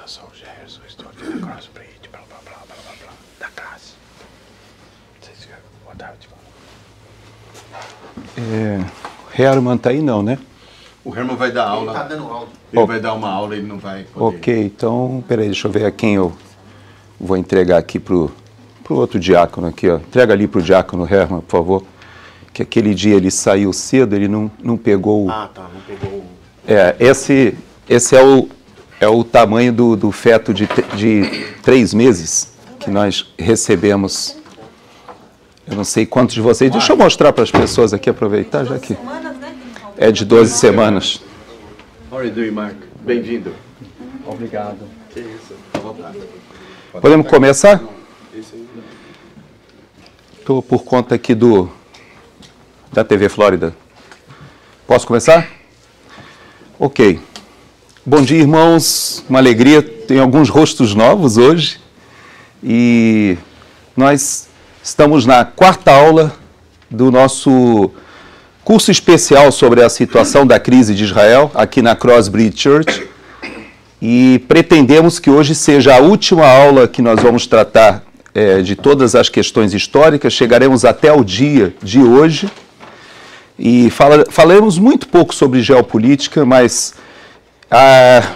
sou o Gerson, estou aqui na Crossbridge, blá, blá, blá, blá, blá, blá, da classe. Boa tarde, Herman tá aí não, né? O Herman vai dar aula. Ele tá dando aula. Ele vai dar uma aula, ele não vai poder. Ok, então, peraí, deixa eu ver a quem eu vou entregar aqui pro outro diácono aqui, ó. Entrega ali pro diácono Herman, por favor. Que aquele dia ele saiu cedo, ele não pegou o... Ah, tá, não pegou o... Esse é o tamanho do feto de 3 meses que nós recebemos. Eu não sei quantos de vocês... Deixa eu mostrar para as pessoas aqui, aproveitar, já que... É de 12 semanas. How are you doing, Mark? Bem-vindo. Obrigado. Que isso, à vontade. Podemos começar? Estou por conta aqui da TV Flórida. Posso começar? Ok. Bom dia, irmãos. Uma alegria. Tem alguns rostos novos hoje. E nós estamos na 4ª aula do nosso curso especial sobre a situação da crise de Israel, aqui na Crossbridge Church. E pretendemos que hoje seja a última aula que nós vamos tratar de todas as questões históricas. Chegaremos até o dia de hoje. E falaremos muito pouco sobre geopolítica, mas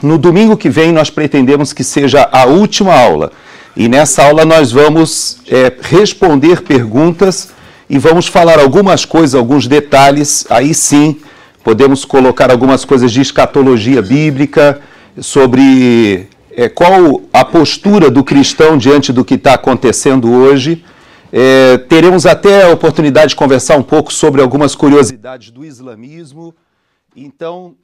no domingo que vem nós pretendemos que seja a última aula. E nessa aula nós vamos responder perguntas e vamos falar algumas coisas, alguns detalhes. Aí sim podemos colocar algumas coisas de escatologia bíblica, sobre qual a postura do cristão diante do que está acontecendo hoje. Teremos até a oportunidade de conversar um pouco sobre algumas curiosidades do islamismo. Então,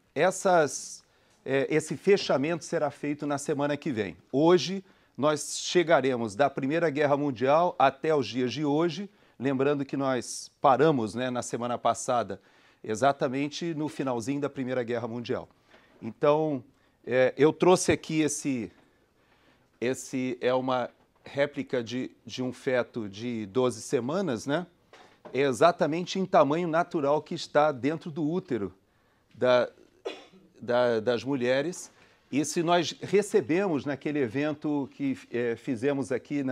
esse fechamento será feito na semana que vem. Hoje, nós chegaremos da Primeira Guerra Mundial até os dias de hoje, lembrando que nós paramos, né, na semana passada, exatamente no finalzinho da Primeira Guerra Mundial. Então, eu trouxe aqui esse é uma réplica de um feto de 12 semanas, né? É exatamente em tamanho natural que está dentro do útero das mulheres. E se nós recebemos naquele evento que fizemos aqui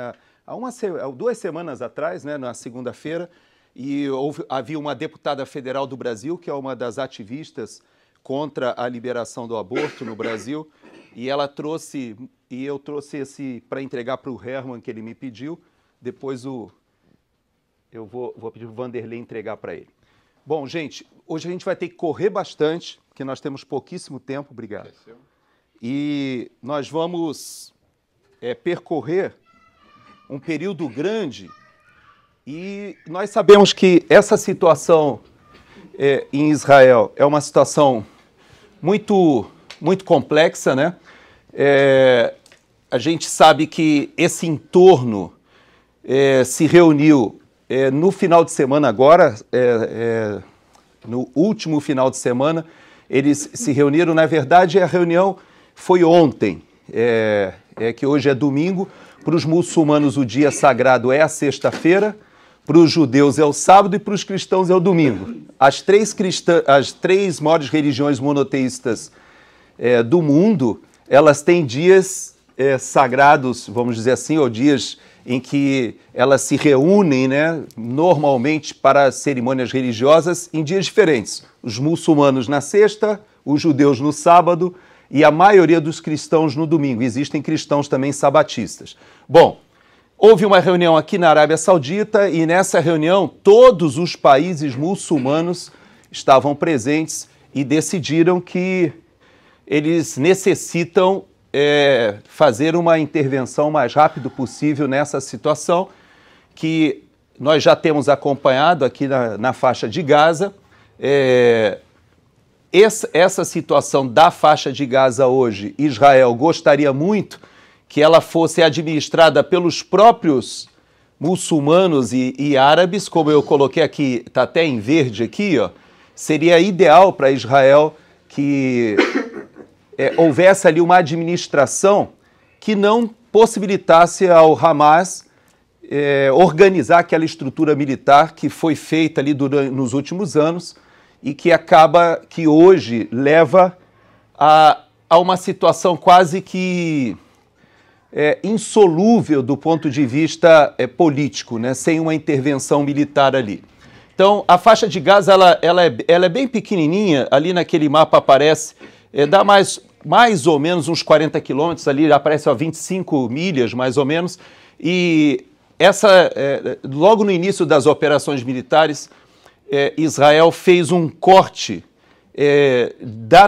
há 2 semanas atrás, né, na segunda-feira, e havia uma deputada federal do Brasil, que é uma das ativistas contra a liberação do aborto no Brasil, e ela trouxe, e eu trouxe esse para entregar para o Herman, que ele me pediu. Depois eu vou pedir o Vanderlei entregar para ele. Bom, gente, hoje a gente vai ter que correr bastante, porque nós temos pouquíssimo tempo, obrigado. E nós vamos percorrer um período grande, e nós sabemos que essa situação em Israel é uma situação muito complexa, né? A gente sabe que esse entorno se reuniu no final de semana agora, no último final de semana, eles se reuniram. Na verdade, a reunião foi ontem, que hoje é domingo. Para os muçulmanos o dia sagrado é a sexta-feira, para os judeus é o sábado e para os cristãos é o domingo. As três maiores religiões monoteístas do mundo, elas têm dias sagrados, vamos dizer assim, ou dias em que elas se reúnem, né, normalmente para cerimônias religiosas em dias diferentes. Os muçulmanos na sexta, os judeus no sábado e a maioria dos cristãos no domingo. Existem cristãos também sabatistas. Bom, houve uma reunião aqui na Arábia Saudita e nessa reunião todos os países muçulmanos estavam presentes e decidiram que eles necessitam fazer uma intervenção o mais rápido possível nessa situação que nós já temos acompanhado aqui na faixa de Gaza. Essa situação da faixa de Gaza hoje, Israel gostaria muito que ela fosse administrada pelos próprios muçulmanos e árabes, como eu coloquei aqui, está até em verde aqui, ó. Seria ideal para Israel que houvesse ali uma administração que não possibilitasse ao Hamas organizar aquela estrutura militar que foi feita ali nos últimos anos e que hoje leva a uma situação quase que insolúvel do ponto de vista político, né, sem uma intervenção militar ali. Então, a faixa de Gaza ela é bem pequenininha, ali naquele mapa aparece, dá mais ou menos uns 40 quilômetros, ali aparece 25 milhas mais ou menos, e logo no início das operações militares, Israel fez um corte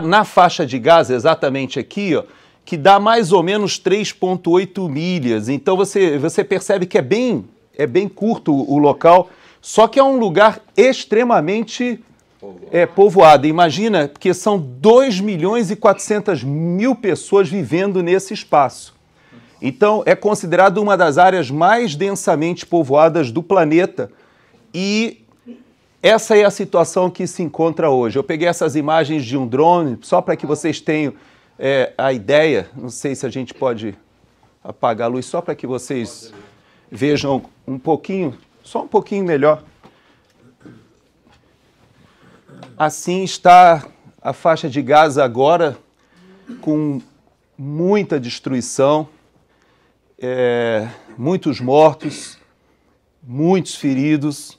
na faixa de Gaza, exatamente aqui, ó, que dá mais ou menos 3,8 milhas. Então você percebe que é bem curto o local, só que é um lugar extremamente povoado. Imagina que são 2.400.000 pessoas vivendo nesse espaço. Então é considerado uma das áreas mais densamente povoadas do planeta e essa é a situação que se encontra hoje. Eu peguei essas imagens de um drone só para que vocês tenham a ideia. Não sei se a gente pode apagar a luz, só para que vocês vejam um pouquinho, só um pouquinho melhor. Assim está a faixa de Gaza agora, com muita destruição, muitos mortos, muitos feridos.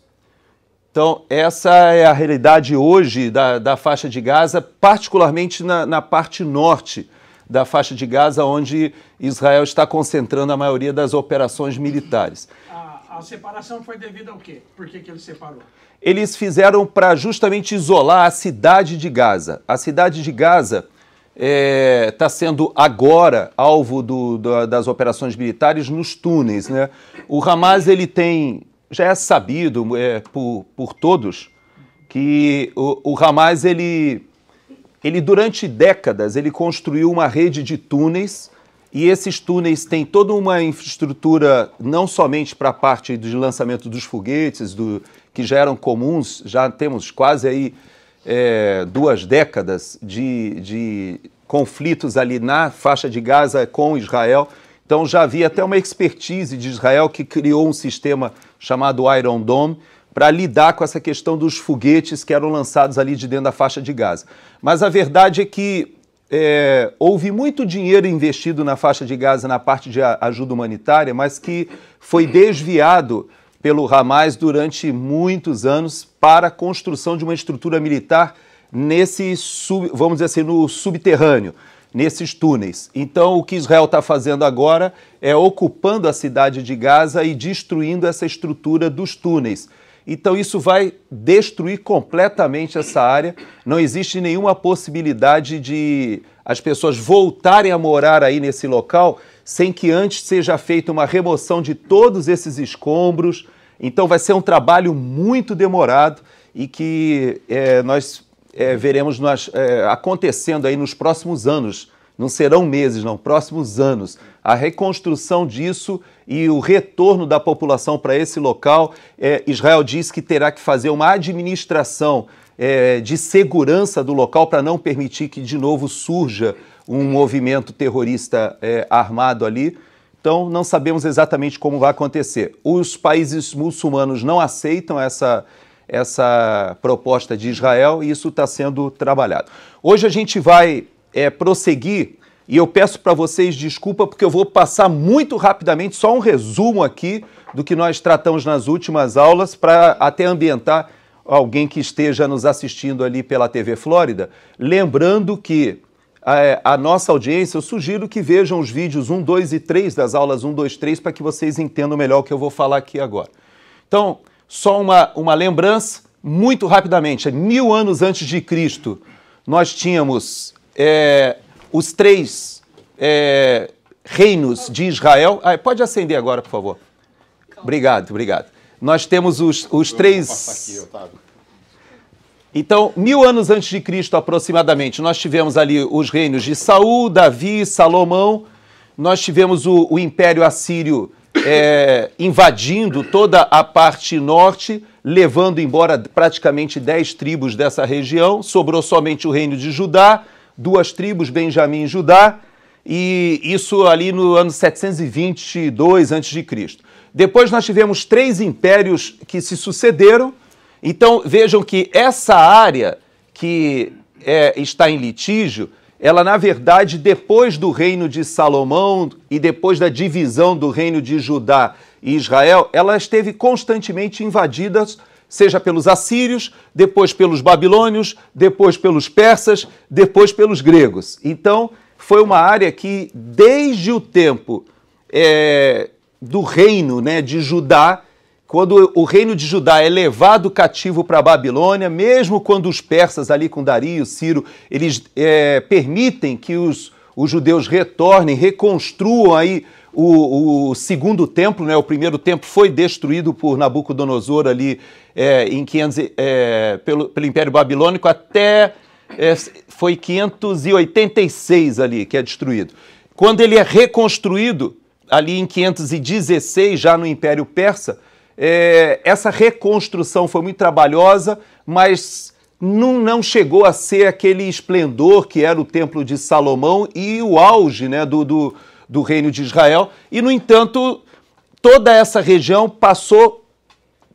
Então, essa é a realidade hoje da faixa de Gaza, particularmente na parte norte da faixa de Gaza, onde Israel está concentrando a maioria das operações militares. A separação foi devido ao quê? Por que ele separou? Eles fizeram para justamente isolar a cidade de Gaza. A cidade de Gaza está sendo agora alvo das operações militares nos túneis, né? O Hamas já é sabido por todos que o Hamas ele durante décadas ele construiu uma rede de túneis e esses túneis têm toda uma infraestrutura não somente para a parte de lançamento dos foguetes, que já eram comuns, já temos quase aí 2 décadas de conflitos ali na faixa de Gaza com Israel. Então já havia até uma expertise de Israel que criou um sistema chamado Iron Dome para lidar com essa questão dos foguetes que eram lançados ali de dentro da faixa de Gaza. Mas a verdade é que houve muito dinheiro investido na faixa de Gaza na parte de ajuda humanitária, mas que foi desviado pelo Hamas durante muitos anos para a construção de uma estrutura militar vamos dizer assim, no subterrâneo, nesses túneis. Então, o que Israel está fazendo agora é ocupando a cidade de Gaza e destruindo essa estrutura dos túneis. Então, isso vai destruir completamente essa área. Não existe nenhuma possibilidade de as pessoas voltarem a morar aí nesse local sem que antes seja feita uma remoção de todos esses escombros. Então, vai ser um trabalho muito demorado e que nós veremos acontecendo aí nos próximos anos. Não serão meses, não, próximos anos. A reconstrução disso e o retorno da população para esse local. Israel diz que terá que fazer uma administração de segurança do local para não permitir que de novo surja um movimento terrorista armado ali. Então, não sabemos exatamente como vai acontecer. Os países muçulmanos não aceitam essa proposta de Israel e isso está sendo trabalhado. Hoje a gente vai prosseguir e eu peço para vocês desculpa porque eu vou passar muito rapidamente só um resumo aqui do que nós tratamos nas últimas aulas para até ambientar alguém que esteja nos assistindo ali pela TV Flórida, lembrando que a nossa audiência, eu sugiro que vejam os vídeos 1, 2 e 3 das aulas 1, 2, 3 para que vocês entendam melhor o que eu vou falar aqui agora. Então, só uma lembrança, muito rapidamente, 1000 anos antes de Cristo, nós tínhamos os 3 reinos de Israel. Pode acender agora, por favor. Obrigado. Nós temos os 3... Então, 1000 anos antes de Cristo, aproximadamente, nós tivemos ali os reinos de Saul, Davi, Salomão. Nós tivemos o Império Assírio invadindo toda a parte norte, levando embora praticamente 10 tribos dessa região. Sobrou somente o reino de Judá, 2 tribos, Benjamim e Judá, e isso ali no ano 722 a.C. Depois nós tivemos 3 impérios que se sucederam. Então vejam que essa área que está em litígio ela na verdade, depois do reino de Salomão e depois da divisão do reino de Judá e Israel, ela esteve constantemente invadida, seja pelos assírios, depois pelos babilônios, depois pelos persas, depois pelos gregos. Então, foi uma área que, desde o tempo do reino, né, de Judá, quando o reino de Judá é levado cativo para a Babilônia, mesmo quando os persas ali com Dario, Ciro, eles permitem que os judeus retornem, reconstruam aí o segundo templo, né? O primeiro templo foi destruído por Nabucodonosor ali em 500, pelo Império Babilônico até foi 586 ali que é destruído. Quando ele é reconstruído ali em 516, já no Império Persa, essa reconstrução foi muito trabalhosa, mas não chegou a ser aquele esplendor que era o Templo de Salomão e o auge, né, do reino de Israel. E, no entanto, toda essa região passou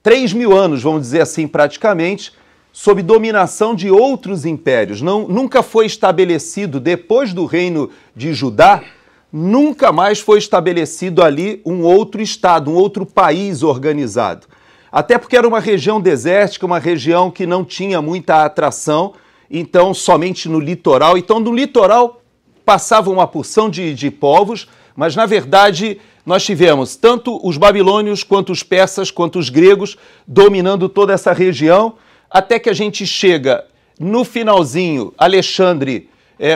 3.000 anos, vamos dizer assim, praticamente, sob dominação de outros impérios. Nunca foi estabelecido, depois do reino de Judá, nunca mais foi estabelecido ali um outro estado, um outro país organizado. Até porque era uma região desértica, uma região que não tinha muita atração, então somente no litoral. Então no litoral passava uma porção de povos, mas na verdade nós tivemos tanto os babilônios, quanto os persas, quanto os gregos dominando toda essa região, até que a gente chega no finalzinho, Alexandre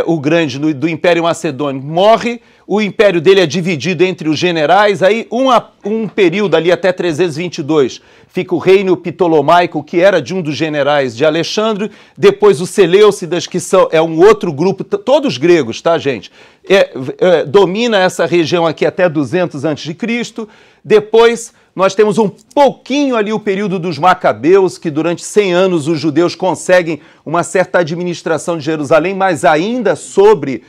o Grande do Império Macedônio morre, o império dele é dividido entre os generais, aí um período ali até 322 fica o reino Ptolomaico, que era de um dos generais de Alexandre, depois os Seleucidas, que é um outro grupo, todos gregos, tá, gente? Domina essa região aqui até 200 a.C., depois nós temos um pouquinho ali o período dos Macabeus, que durante 100 anos os judeus conseguem uma certa administração de Jerusalém, mas ainda sob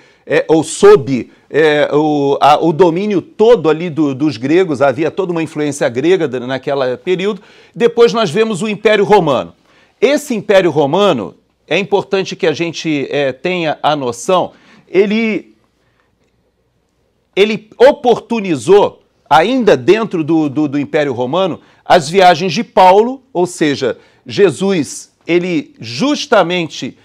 o domínio todo ali dos gregos, havia toda uma influência grega naquele período. Depois nós vemos o Império Romano. Esse Império Romano, é importante que a gente tenha a noção, ele oportunizou, ainda dentro do Império Romano, as viagens de Paulo, ou seja, Jesus, ele justamente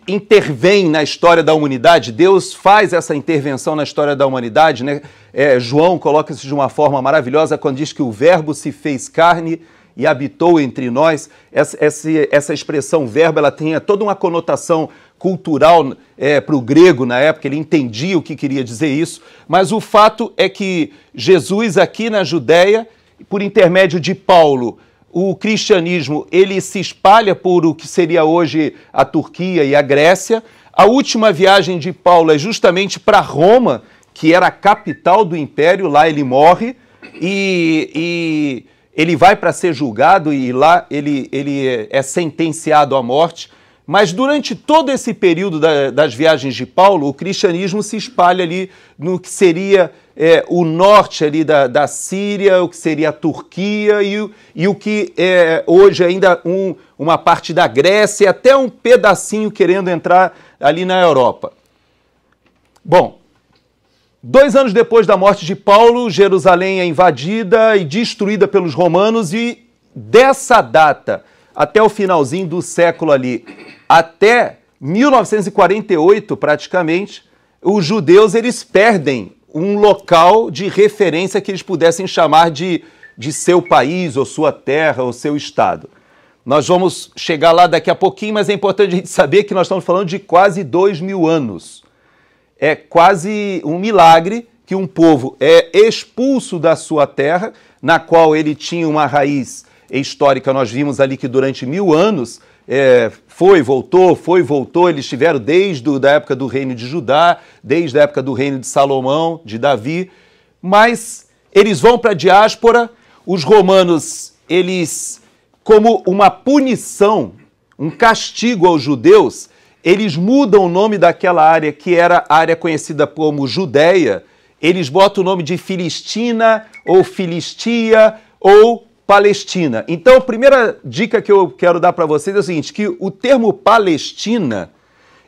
intervém na história da humanidade, Deus faz essa intervenção na história da humanidade, né? João coloca isso de uma forma maravilhosa quando diz que o verbo se fez carne e habitou entre nós. Essa expressão verbo, ela tem toda uma conotação cultural para o grego na época, ele entendia o que queria dizer isso, mas o fato é que Jesus aqui na Judéia, por intermédio de Paulo, o cristianismo ele se espalha por o que seria hoje a Turquia e a Grécia. A última viagem de Paulo é justamente para Roma, que era a capital do império, lá ele morre e ele vai para ser julgado e lá ele é sentenciado à morte. Mas durante todo esse período das viagens de Paulo, o cristianismo se espalha ali no que seria o norte ali da Síria, o que seria a Turquia e o que é hoje ainda uma parte da Grécia e até um pedacinho querendo entrar ali na Europa. Bom, 2 anos depois da morte de Paulo, Jerusalém é invadida e destruída pelos romanos e dessa data até o finalzinho do século ali, até 1948 praticamente, os judeus eles perdem um local de referência que eles pudessem chamar de seu país, ou sua terra, ou seu estado. Nós vamos chegar lá daqui a pouquinho, mas é importante a gente saber que nós estamos falando de quase 2.000 anos. É quase um milagre que um povo é expulso da sua terra, na qual ele tinha uma raiz histórica. Nós vimos ali que durante 1000 anos foi, voltou, eles estiveram desde a época do reino de Judá, desde a época do reino de Salomão, de Davi, mas eles vão para a diáspora, os romanos, eles, como uma punição, um castigo aos judeus, eles mudam o nome daquela área que era a área conhecida como Judéia, eles botam o nome de Filistina, ou Filistia, ou Palestina. Então, a primeira dica que eu quero dar para vocês é o seguinte, que o termo Palestina,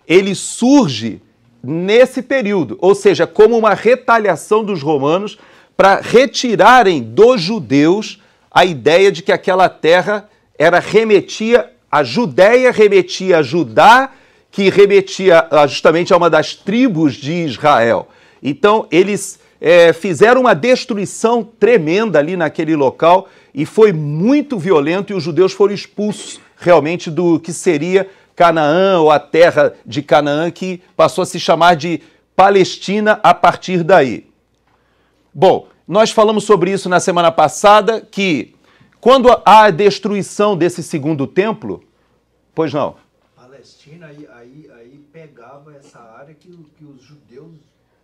ele surge nesse período, ou seja, como uma retaliação dos romanos para retirarem dos judeus a ideia de que aquela terra remetia a Judéia, remetia a Judá, que remetia justamente a uma das tribos de Israel. Então, eles fizeram uma destruição tremenda ali naquele local e foi muito violento, e os judeus foram expulsos realmente do que seria Canaã, ou a terra de Canaã, que passou a se chamar de Palestina a partir daí. Bom, nós falamos sobre isso na semana passada, que quando há a destruição desse segundo templo, pois não? Palestina aí pegava essa área que os judeus,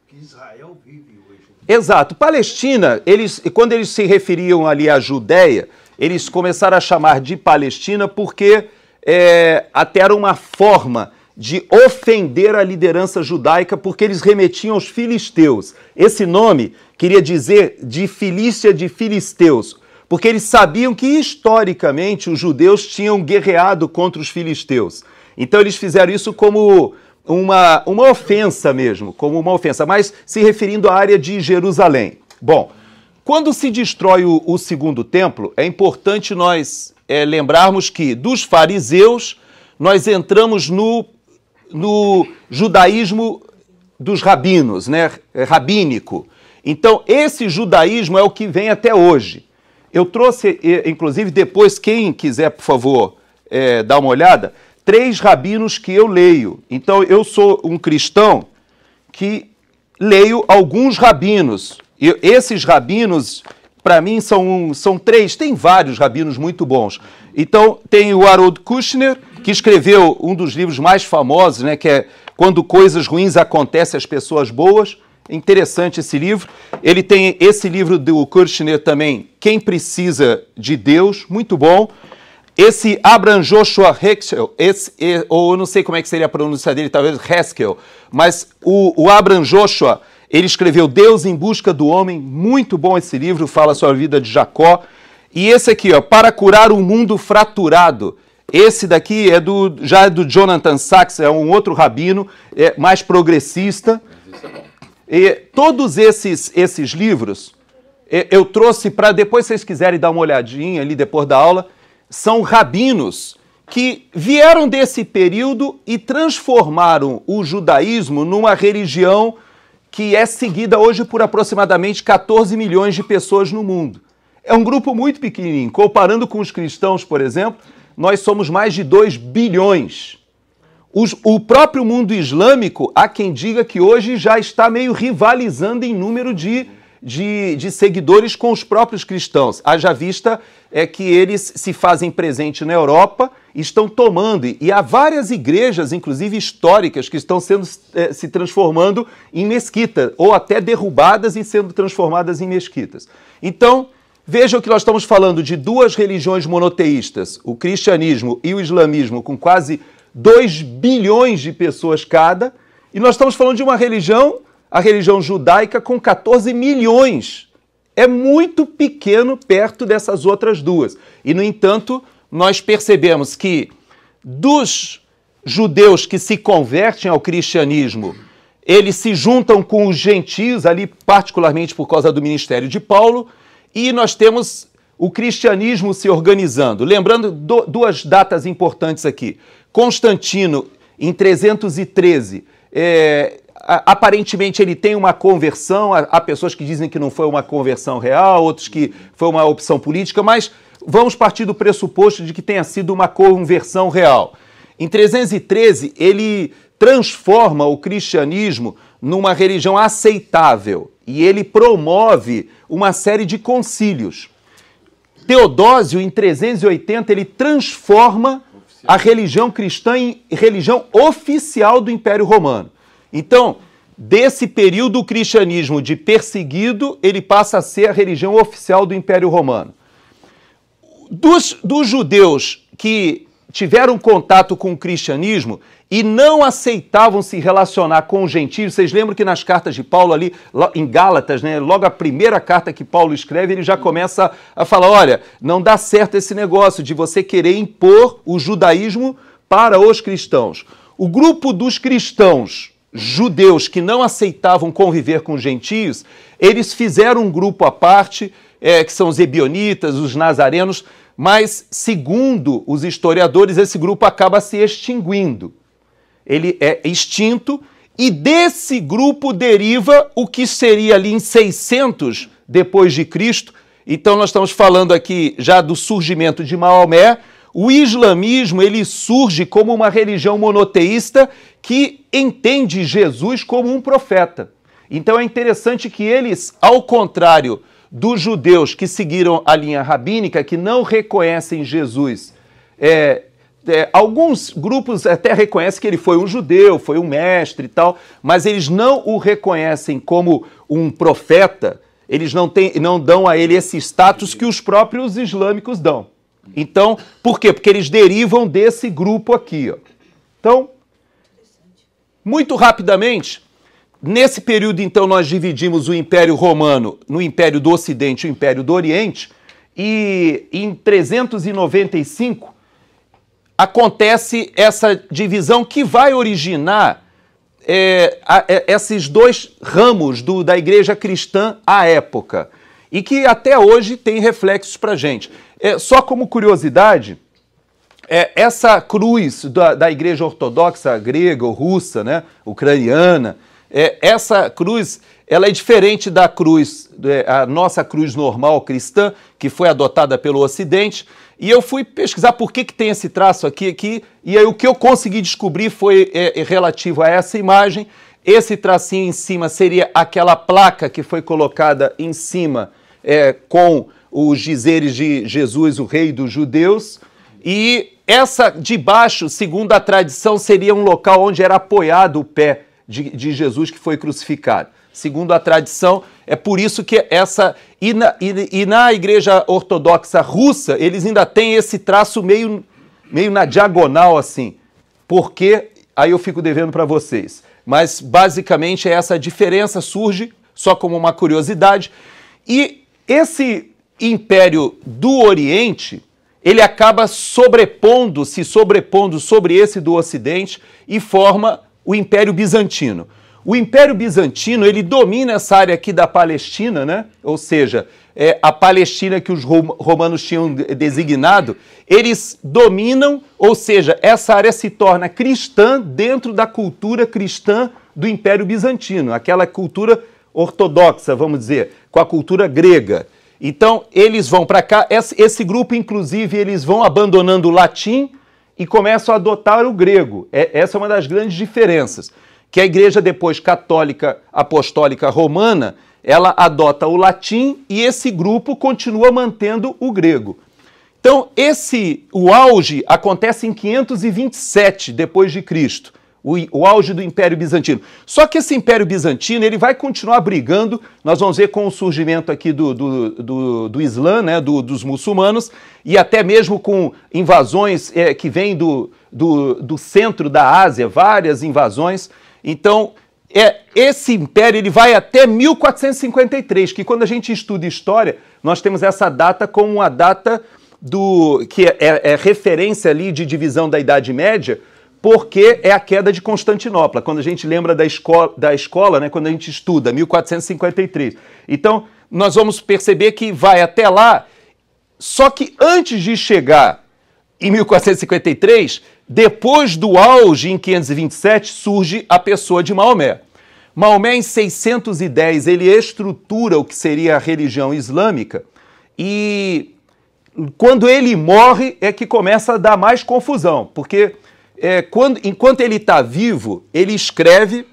que Israel vive hoje. Exato. Palestina, quando eles se referiam ali à Judéia, eles começaram a chamar de Palestina porque até era uma forma de ofender a liderança judaica, porque eles remetiam aos filisteus. Esse nome queria dizer de Filístia, de filisteus, porque eles sabiam que historicamente os judeus tinham guerreado contra os filisteus. Então eles fizeram isso como uma ofensa mesmo, como uma ofensa, mas se referindo à área de Jerusalém. Bom, quando se destrói o segundo templo, é importante nós lembrarmos que dos fariseus nós entramos no judaísmo dos rabinos, né, rabínico. Então esse judaísmo é o que vem até hoje. Eu trouxe, inclusive, depois, quem quiser, por favor, dar uma olhada, 3 rabinos que eu leio. Então, eu sou um cristão que leio alguns rabinos. E esses rabinos, para mim, são 3. Tem vários rabinos muito bons. Então, tem o Harold Kushner, que escreveu um dos livros mais famosos, né, que é Quando Coisas Ruins Acontecem às Pessoas Boas. Interessante esse livro. Ele tem esse livro do Kushner também, Quem Precisa de Deus, muito bom. Esse Abraham Joshua Heschel, ou eu não sei como é que seria a pronúncia dele, talvez Haskell, mas o Abraham Joshua, ele escreveu Deus em Busca do Homem, muito bom esse livro, fala sobre a vida de Jacó. E esse aqui, ó, Para Curar um Mundo Fraturado. Esse daqui já é do Jonathan Sachs, é um outro rabino, mais progressista. Isso é bom. E todos esses livros eu trouxe para depois, se vocês quiserem dar uma olhadinha ali depois da aula, são rabinos que vieram desse período e transformaram o judaísmo numa religião que é seguida hoje por aproximadamente 14 milhões de pessoas no mundo. É um grupo muito pequenininho. Comparando com os cristãos, por exemplo, nós somos mais de 2 bilhões. O próprio mundo islâmico, há quem diga que hoje já está meio rivalizando em número de seguidores com os próprios cristãos. Haja vista que eles se fazem presente na Europa e estão tomando, e há várias igrejas, inclusive históricas, que estão se transformando em mesquita, ou até derrubadas e sendo transformadas em mesquitas. Então, vejam que nós estamos falando de 2 religiões monoteístas, o cristianismo e o islamismo, com quase 2 bilhões de pessoas cada, e nós estamos falando de uma religião, a religião judaica, com 14 milhões. É muito pequeno perto dessas outras 2. E, no entanto, nós percebemos que dos judeus que se convertem ao cristianismo, eles se juntam com os gentios, ali particularmente por causa do ministério de Paulo, e nós temos o cristianismo se organizando. Lembrando 2 datas importantes aqui. Constantino, em 313, aparentemente ele tem uma conversão, há pessoas que dizem que não foi uma conversão real, outros que foi uma opção política, mas vamos partir do pressuposto de que tenha sido uma conversão real. Em 313, ele transforma o cristianismo numa religião aceitável e ele promove uma série de concílios. Teodósio, em 380, ele transforma a religião cristã em religião oficial do Império Romano. Então, desse período, o cristianismo de perseguido, ele passa a ser a religião oficial do Império Romano. Dos judeus que tiveram contato com o cristianismo e não aceitavam se relacionar com os gentios, vocês lembram que nas cartas de Paulo ali, em Gálatas, né, logo a primeira carta que Paulo escreve, ele já começa a falar, olha, não dá certo esse negócio de você querer impor o judaísmo para os cristãos. O grupo dos cristãos judeus que não aceitavam conviver com gentios, eles fizeram um grupo à parte, que são os ebionitas, os nazarenos, mas, segundo os historiadores, esse grupo acaba se extinguindo. Ele é extinto, e desse grupo deriva o que seria ali em 600 depois de Cristo. Então nós estamos falando aqui já do surgimento de Maomé. O islamismo, ele surge como uma religião monoteísta que entende Jesus como um profeta. Então é interessante que eles, ao contrário dos judeus que seguiram a linha rabínica, que não reconhecem Jesus, alguns grupos até reconhecem que ele foi um judeu, foi um mestre e tal, mas eles não o reconhecem como um profeta, eles não dão a ele esse status que os próprios islâmicos dão. Então, por quê? Porque eles derivam desse grupo aqui, ó. Então, muito rapidamente, nesse período, então, nós dividimos o Império Romano no Império do Ocidente e o Império do Oriente, e em 395 acontece essa divisão que vai originar esses dois ramos da igreja cristã à época, e que até hoje tem reflexos para a gente. Só como curiosidade, essa cruz da igreja ortodoxa grega ou russa, né, ucraniana, essa cruz, ela é diferente da cruz, a nossa cruz normal cristã, que foi adotada pelo Ocidente, e eu fui pesquisar por que tem esse traço aqui, e aí o que eu consegui descobrir foi relativo a essa imagem. Esse tracinho em cima seria aquela placa que foi colocada em cima com os dizeres de Jesus, o rei dos judeus, e essa de baixo, segundo a tradição, seria um local onde era apoiado o pé de Jesus que foi crucificado. Segundo a tradição, é por isso que essa... E na igreja ortodoxa russa, eles ainda têm esse traço meio na diagonal, assim. Porque, aí eu fico devendo para vocês. Mas, basicamente, essa diferença surge, só como uma curiosidade. E esse Império do Oriente, ele acaba se sobrepondo sobre esse do Ocidente e forma o Império Bizantino. O Império Bizantino, ele domina essa área aqui da Palestina, né? Ou seja, a Palestina que os romanos tinham designado, eles dominam, ou seja, essa área se torna cristã dentro da cultura cristã do Império Bizantino, aquela cultura ortodoxa, vamos dizer, com a cultura grega. Então, eles vão para cá, esse grupo, inclusive, eles vão abandonando o latim e começam a adotar o grego. Essa é uma das grandes diferenças, que a igreja depois católica apostólica romana, ela adota o latim e esse grupo continua mantendo o grego. Então, o auge acontece em 527 depois de Cristo. O auge do Império Bizantino. Só que esse Império Bizantino ele vai continuar brigando, nós vamos ver com o surgimento aqui do Islã, né, dos muçulmanos, e até mesmo com invasões que vêm do centro da Ásia, várias invasões. Então, esse império ele vai até 1453, que quando a gente estuda história, nós temos essa data como uma data que é referência ali de divisão da Idade Média, porque é a queda de Constantinopla, quando a gente lembra da escola, né, quando a gente estuda, 1453. Então, nós vamos perceber que vai até lá, só que antes de chegar em 1453, depois do auge em 527, surge a pessoa de Maomé. Maomé, em 610, ele estrutura o que seria a religião islâmica, e quando ele morre é que começa a dar mais confusão, porque enquanto ele está vivo, ele escreve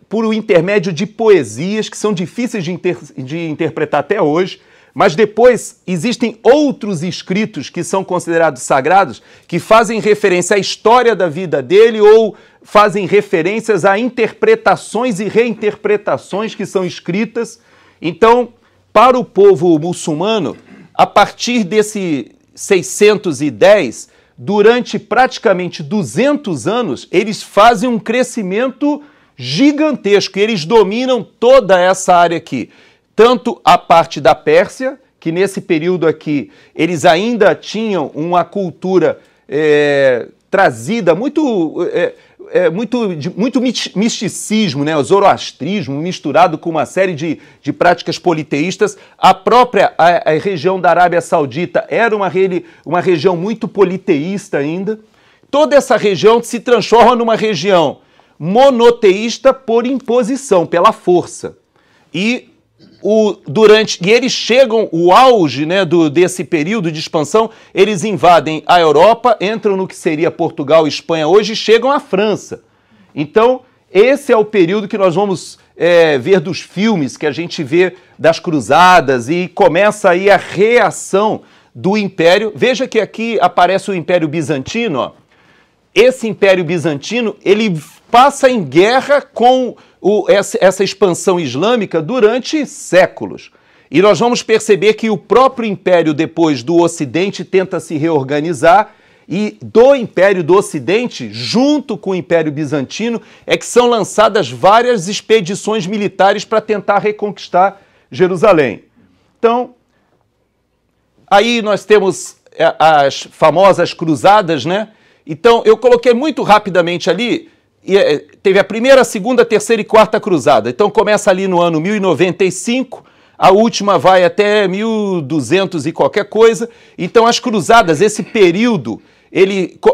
por intermédio de poesias que são difíceis de interpretar até hoje, mas depois existem outros escritos que são considerados sagrados, que fazem referência à história da vida dele ou fazem referências a interpretações e reinterpretações que são escritas. Então, para o povo muçulmano, a partir desse 610, durante praticamente 200 anos, eles fazem um crescimento gigantesco. Eles dominam toda essa área aqui. Tanto a parte da Pérsia, que nesse período aqui, eles ainda tinham uma cultura trazida, muito misticismo, né? O zoroastrismo misturado com uma série de práticas politeístas. A própria a região da Arábia Saudita era uma região muito politeísta ainda. Toda essa região se transforma numa região monoteísta por imposição, pela força. E eles chegam, o auge, né, desse período de expansão, eles invadem a Europa, entram no que seria Portugal e Espanha hoje e chegam à França. Então, esse é o período que nós vamos ver dos filmes, que a gente vê das cruzadas, e começa aí a reação do Império. Veja que aqui aparece o Império Bizantino, ó. Esse Império Bizantino, ele passa em guerra com essa expansão islâmica durante séculos. E nós vamos perceber que o próprio Império, depois do Ocidente, tenta se reorganizar, e do Império do Ocidente, junto com o Império Bizantino, é que são lançadas várias expedições militares para tentar reconquistar Jerusalém. Então, aí nós temos as famosas cruzadas, né? Então, eu coloquei muito rapidamente ali, teve a primeira, a segunda, a terceira e quarta cruzada. Então, começa ali no ano 1095, a última vai até 1200 e qualquer coisa. Então, as cruzadas, esse período,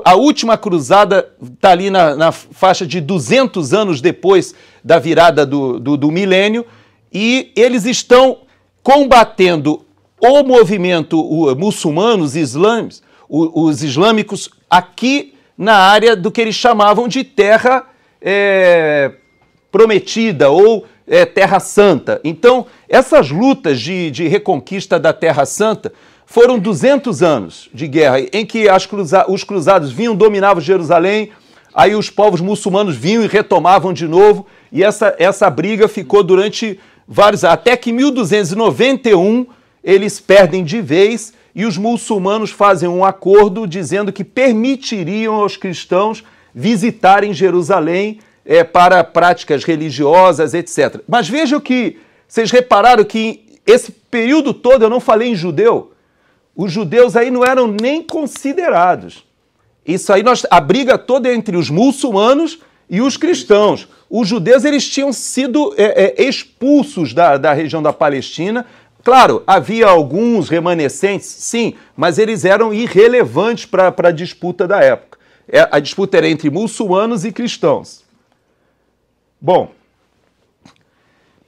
a última cruzada está ali na faixa de 200 anos depois da virada do milênio, e eles estão combatendo o movimento muçulmano, os islâmicos, aqui na área do que eles chamavam de Terra Prometida ou Terra Santa. Então, essas lutas de reconquista da Terra Santa foram 200 anos de guerra, em que os cruzados vinham, dominavam Jerusalém, aí os povos muçulmanos vinham e retomavam de novo, e essa briga ficou durante vários anos, até que em 1291 eles perdem de vez, e os muçulmanos fazem um acordo dizendo que permitiriam aos cristãos visitarem Jerusalém para práticas religiosas, etc. Mas vejam que, vocês repararam que esse período todo eu não falei em judeu. Os judeus aí não eram nem considerados. Isso aí, a briga toda é entre os muçulmanos e os cristãos. Os judeus, eles tinham sido expulsos da região da Palestina. Claro, havia alguns remanescentes, sim, mas eles eram irrelevantes para a disputa da época. A disputa era entre muçulmanos e cristãos. Bom,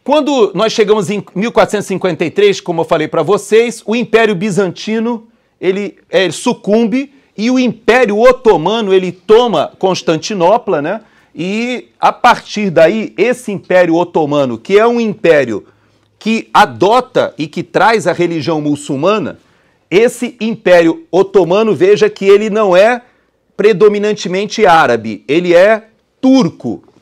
quando nós chegamos em 1453, como eu falei para vocês, o Império Bizantino ele sucumbe, e o Império Otomano ele toma Constantinopla, né? E a partir daí, esse Império Otomano, que é um império que adota e que traz a religião muçulmana, esse Império Otomano, veja que ele não é predominantemente árabe, ele é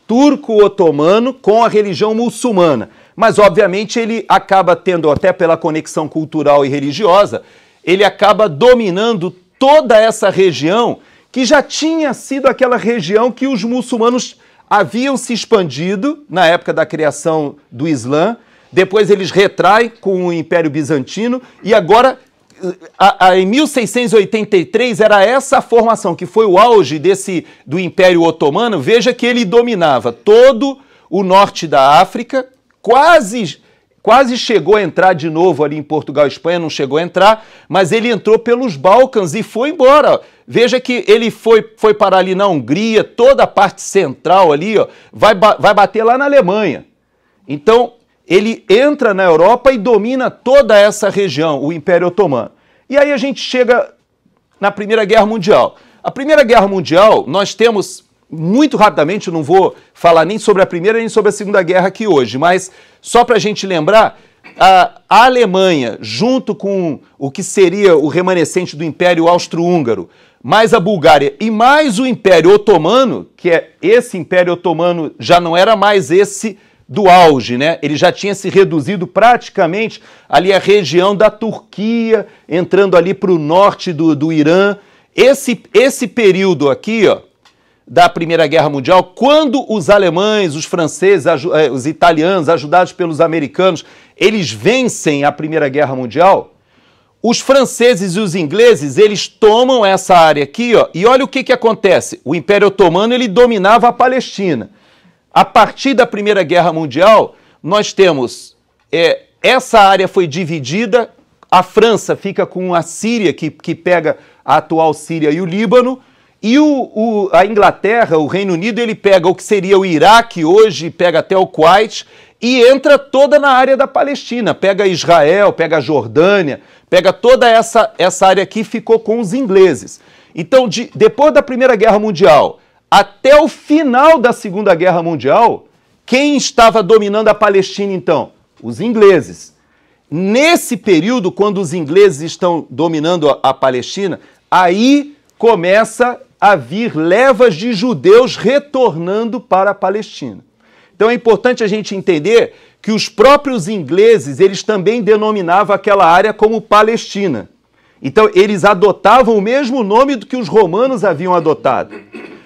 turco-otomano com a religião muçulmana. Mas, obviamente, ele acaba tendo, até pela conexão cultural e religiosa, ele acaba dominando toda essa região, que já tinha sido aquela região que os muçulmanos haviam se expandido na época da criação do Islã. Depois eles retraem com o Império Bizantino, e agora, em 1683, era essa a formação, que foi o auge do Império Otomano. Veja que ele dominava todo o norte da África, quase chegou a entrar de novo ali em Portugal e Espanha, não chegou a entrar, mas ele entrou pelos Balcãs e foi embora. Veja que ele foi parar ali na Hungria, toda a parte central ali, ó, vai bater lá na Alemanha. Então, ele entra na Europa e domina toda essa região, o Império Otomano. E aí a gente chega na Primeira Guerra Mundial. A Primeira Guerra Mundial, nós temos, muito rapidamente, eu não vou falar nem sobre a Primeira nem sobre a Segunda Guerra aqui hoje, mas só para a gente lembrar, a Alemanha, junto com o que seria o remanescente do Império Austro-Húngaro, mais a Bulgária e mais o Império Otomano, que é esse Império Otomano já não era mais esse do auge, né? Ele já tinha se reduzido praticamente ali a região da Turquia, entrando ali para o norte do Irã. Esse período aqui, ó, da Primeira Guerra Mundial, quando os alemães, os franceses, os italianos, ajudados pelos americanos, eles vencem a Primeira Guerra Mundial, os franceses e os ingleses, eles tomam essa área aqui, ó, e olha o que acontece. O Império Otomano, ele dominava a Palestina. A partir da Primeira Guerra Mundial, nós temos, essa área foi dividida, a França fica com a Síria, que pega a atual Síria e o Líbano, e a Inglaterra, o Reino Unido, ele pega o que seria o Iraque hoje, pega até o Kuwait, e entra toda na área da Palestina, pega Israel, pega a Jordânia, pega toda essa área aqui, ficou com os ingleses. Então, depois da Primeira Guerra Mundial até o final da Segunda Guerra Mundial, quem estava dominando a Palestina, então? Os ingleses. Nesse período, quando os ingleses estão dominando a Palestina, aí começa a vir levas de judeus retornando para a Palestina. Então é importante a gente entender que os próprios ingleses, eles também denominavam aquela área como Palestina. Então eles adotavam o mesmo nome do que os romanos haviam adotado.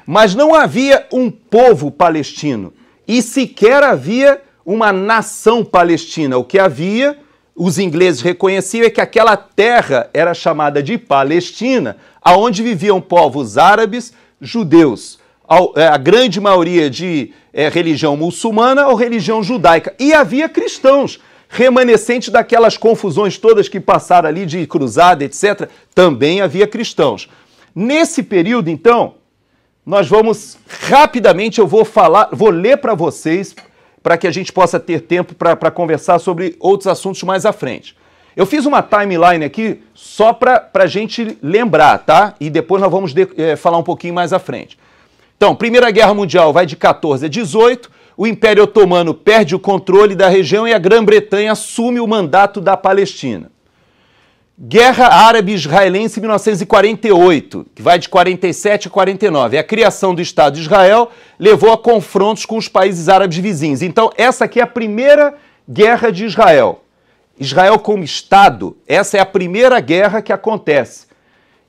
Mas não havia um povo palestino e sequer havia uma nação palestina. O que havia, os ingleses reconheciam, é que aquela terra era chamada de Palestina, aonde viviam povos árabes, judeus, a grande maioria de religião muçulmana ou religião judaica. E havia cristãos, remanescentes daquelas confusões todas que passaram ali de cruzada, etc. Também havia cristãos. Nesse período, então, nós vamos rapidamente, eu vou ler para vocês, para que a gente possa ter tempo para conversar sobre outros assuntos mais à frente. Eu fiz uma timeline aqui só para a gente lembrar, tá? E depois nós vamos falar um pouquinho mais à frente. Então, Primeira Guerra Mundial vai de 14 a 18, o Império Otomano perde o controle da região e a Grã-Bretanha assume o mandato da Palestina. Guerra Árabe-Israelense em 1948, que vai de 47 a 49. A criação do Estado de Israel levou a confrontos com os países árabes vizinhos. Então, essa aqui é a primeira guerra de Israel. Israel como Estado, essa é a primeira guerra que acontece.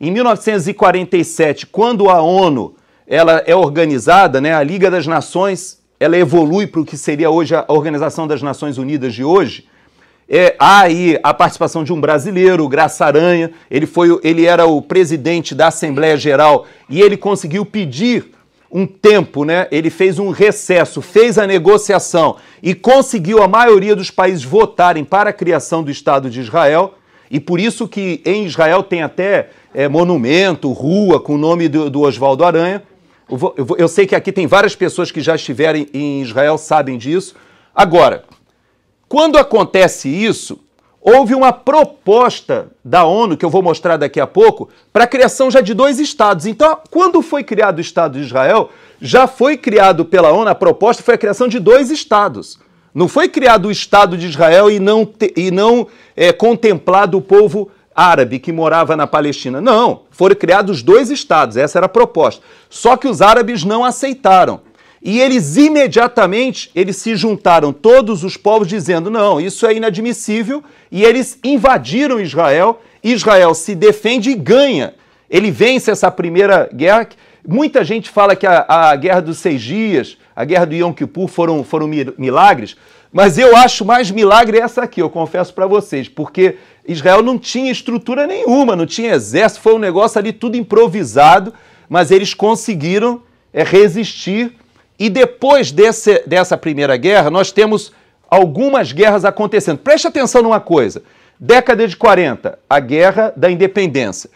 Em 1947, quando a ONU ela é organizada, né, a Liga das Nações, ela evolui para o que seria hoje a Organização das Nações Unidas de hoje. Há aí a participação de um brasileiro, o Graça Aranha, ele era o presidente da Assembleia Geral e ele conseguiu pedir um tempo, né? Ele fez um recesso, fez a negociação e conseguiu a maioria dos países votarem para a criação do Estado de Israel, e por isso que em Israel tem até monumento, rua com o nome do Oswaldo Aranha. Eu sei que aqui tem várias pessoas que já estiveram em Israel, sabem disso. Agora, quando acontece isso, houve uma proposta da ONU, que eu vou mostrar daqui a pouco, para a criação já de 2 estados. Então, quando foi criado o Estado de Israel, já foi criado pela ONU, a proposta foi a criação de 2 estados. Não foi criado o Estado de Israel e não contemplado o povo árabe que morava na Palestina. Não, foram criados 2 estados, essa era a proposta. Só que os árabes não aceitaram. E eles imediatamente, se juntaram, todos os povos, dizendo, não, isso é inadmissível, e eles invadiram Israel, Israel se defende e ganha. Ele vence essa primeira guerra. Muita gente fala que a Guerra dos 6 Dias, a Guerra do Yom Kippur foram milagres, mas eu acho mais milagre essa aqui, eu confesso para vocês, porque Israel não tinha estrutura nenhuma, não tinha exército, foi um negócio ali tudo improvisado, mas eles conseguiram resistir. E depois dessa primeira guerra, nós temos algumas guerras acontecendo. Preste atenção numa coisa. Década de 40, a Guerra da Independência.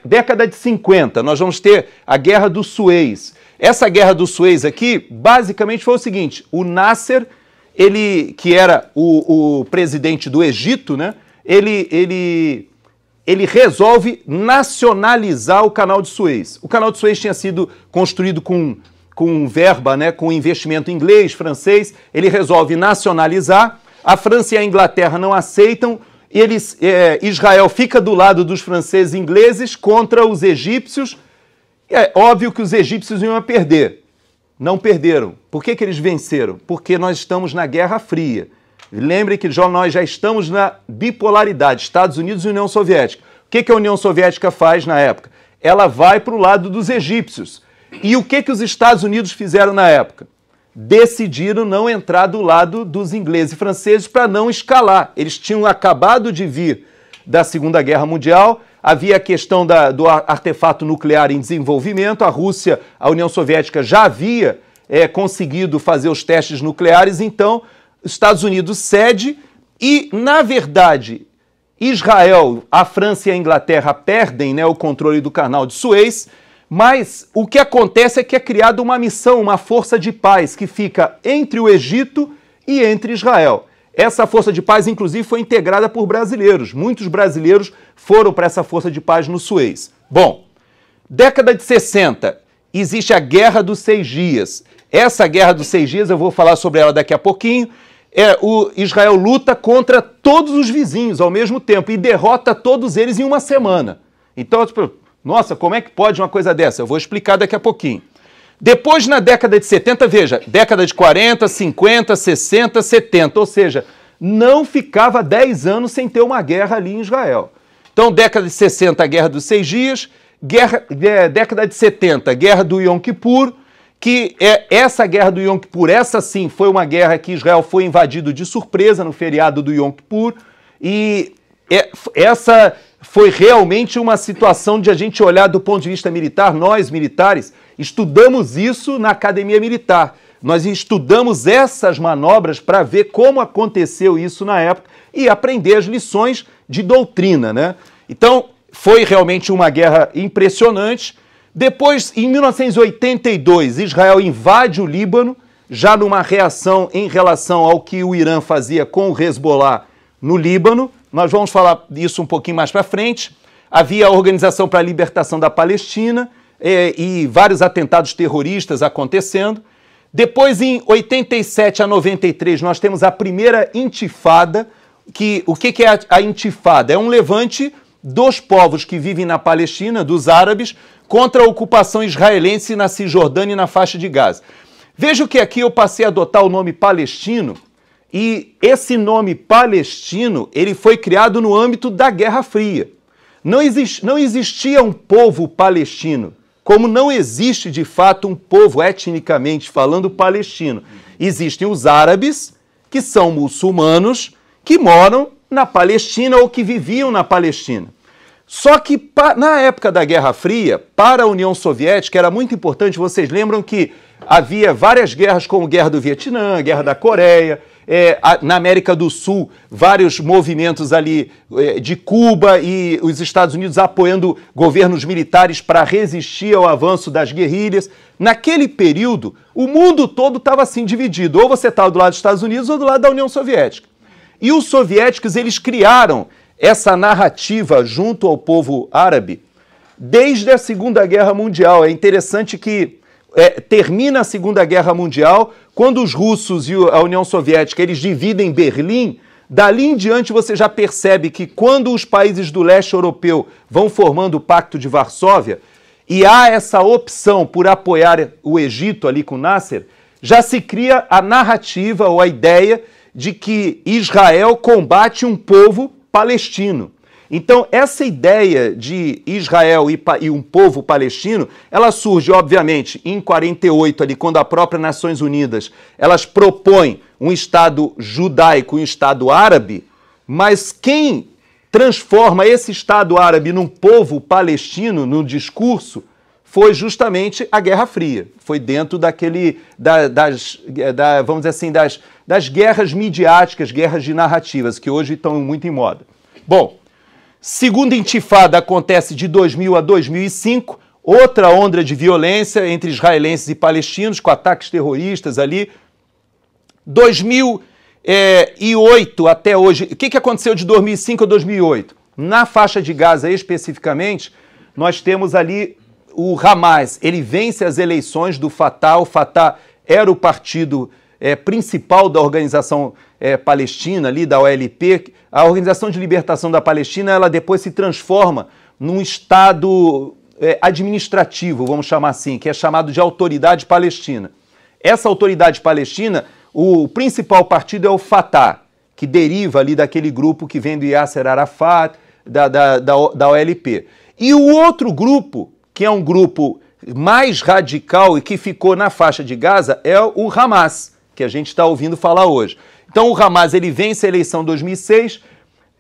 Década de 50, nós vamos ter a Guerra do Suez. Essa Guerra do Suez aqui, basicamente foi o seguinte, o Nasser, que era o presidente do Egito, né? Ele resolve nacionalizar o Canal de Suez. O Canal de Suez tinha sido construído com verba, né, com investimento inglês, francês, ele resolve nacionalizar, a França e a Inglaterra não aceitam, Israel fica do lado dos franceses e ingleses contra os egípcios, e é óbvio que os egípcios iam perder. Não perderam. Por que eles venceram? Porque nós estamos na Guerra Fria. Lembre que nós já estamos na bipolaridade, Estados Unidos e União Soviética. O que a União Soviética faz na época? Ela vai para o lado dos egípcios. E o que os Estados Unidos fizeram na época? Decidiram não entrar do lado dos ingleses e franceses para não escalar. Eles tinham acabado de vir da Segunda Guerra Mundial. Havia a questão do artefato nuclear em desenvolvimento. A Rússia, a União Soviética já havia conseguido fazer os testes nucleares, então os Estados Unidos cede e, na verdade, Israel, a França e a Inglaterra perdem, né, o controle do canal de Suez, mas o que acontece é que é criada uma missão, uma força de paz que fica entre o Egito e entre Israel. Essa força de paz, inclusive, foi integrada por brasileiros. Muitos brasileiros foram para essa força de paz no Suez. Bom, década de 60, existe a Guerra dos 6 Dias. Essa Guerra dos 6 Dias, eu vou falar sobre ela daqui a pouquinho, o Israel luta contra todos os vizinhos ao mesmo tempo e derrota todos eles em uma semana. Então, nossa, como é que pode uma coisa dessa? Eu vou explicar daqui a pouquinho. Depois, na década de 70, veja, década de 40, 50, 60, 70, ou seja, não ficava 10 anos sem ter uma guerra ali em Israel. Então, década de 60, a Guerra dos 6 Dias, década de 70, Guerra do Yom Kippur, que essa Guerra do Yom Kippur, essa sim, foi uma guerra que Israel foi invadido de surpresa no feriado do Yom Kippur, e essa foi realmente uma situação de a gente olhar do ponto de vista militar. Nós, militares, estudamos isso na academia militar. Nós estudamos essas manobras para ver como aconteceu isso na época e aprender as lições de doutrina, né? Então, foi realmente uma guerra impressionante. Depois, em 1982, Israel invade o Líbano, já numa reação em relação ao que o Irã fazia com o Hezbollah no Líbano. Nós vamos falar disso um pouquinho mais para frente. Havia a Organização para a Libertação da Palestina e vários atentados terroristas acontecendo. Depois, em 87 a 93, nós temos a primeira intifada. O que é a intifada? É um levante dos povos que vivem na Palestina, dos árabes, contra a ocupação israelense na Cisjordânia e na faixa de Gaza. Veja que aqui eu passei a adotar o nome palestino, e esse nome palestino ele foi criado no âmbito da Guerra Fria. Não existia um povo palestino, como não existe de fato um povo etnicamente falando palestino. Existem os árabes, que são muçulmanos, que moram na Palestina ou que viviam na Palestina. Só que na época da Guerra Fria, para a União Soviética, era muito importante. Vocês lembram que havia várias guerras, como a Guerra do Vietnã, a Guerra da Coreia, na América do Sul, vários movimentos ali de Cuba e os Estados Unidos apoiando governos militares para resistir ao avanço das guerrilhas. Naquele período, o mundo todo estava assim dividido. Ou você estava do lado dos Estados Unidos ou do lado da União Soviética. E os soviéticos, eles criaram essa narrativa junto ao povo árabe desde a Segunda Guerra Mundial. É interessante que termina a Segunda Guerra Mundial, quando os russos e a União Soviética eles dividem Berlim. Dali em diante você já percebe que quando os países do leste europeu vão formando o Pacto de Varsóvia e há essa opção por apoiar o Egito ali com Nasser, já se cria a narrativa ou a ideia de que Israel combate um povo palestino. Então, essa ideia de Israel e um povo palestino, ela surge, obviamente, em 48, ali, quando a própria Nações Unidas, elas propõem um Estado judaico e um Estado árabe, mas quem transforma esse Estado árabe num povo palestino, no discurso, foi justamente a Guerra Fria. Foi dentro vamos dizer assim, das guerras midiáticas, guerras de narrativas, que hoje estão muito em moda. Bom, segunda intifada acontece de 2000 a 2005, outra onda de violência entre israelenses e palestinos, com ataques terroristas ali. 2008 até hoje, o que aconteceu de 2005 a 2008? Na faixa de Gaza especificamente, nós temos ali o Hamas, ele vence as eleições do Fatah. O Fatah era o partido principal da organização palestina, ali da OLP. A Organização de Libertação da Palestina, ela depois se transforma num Estado administrativo, vamos chamar assim, que é chamado de Autoridade Palestina. Essa Autoridade Palestina, o principal partido é o Fatah, que deriva ali daquele grupo que vem do Yasser Arafat, da OLP. E o outro grupo, que é um grupo mais radical e que ficou na faixa de Gaza, é o Hamas, que a gente está ouvindo falar hoje. Então o Hamas ele vence a eleição em 2006,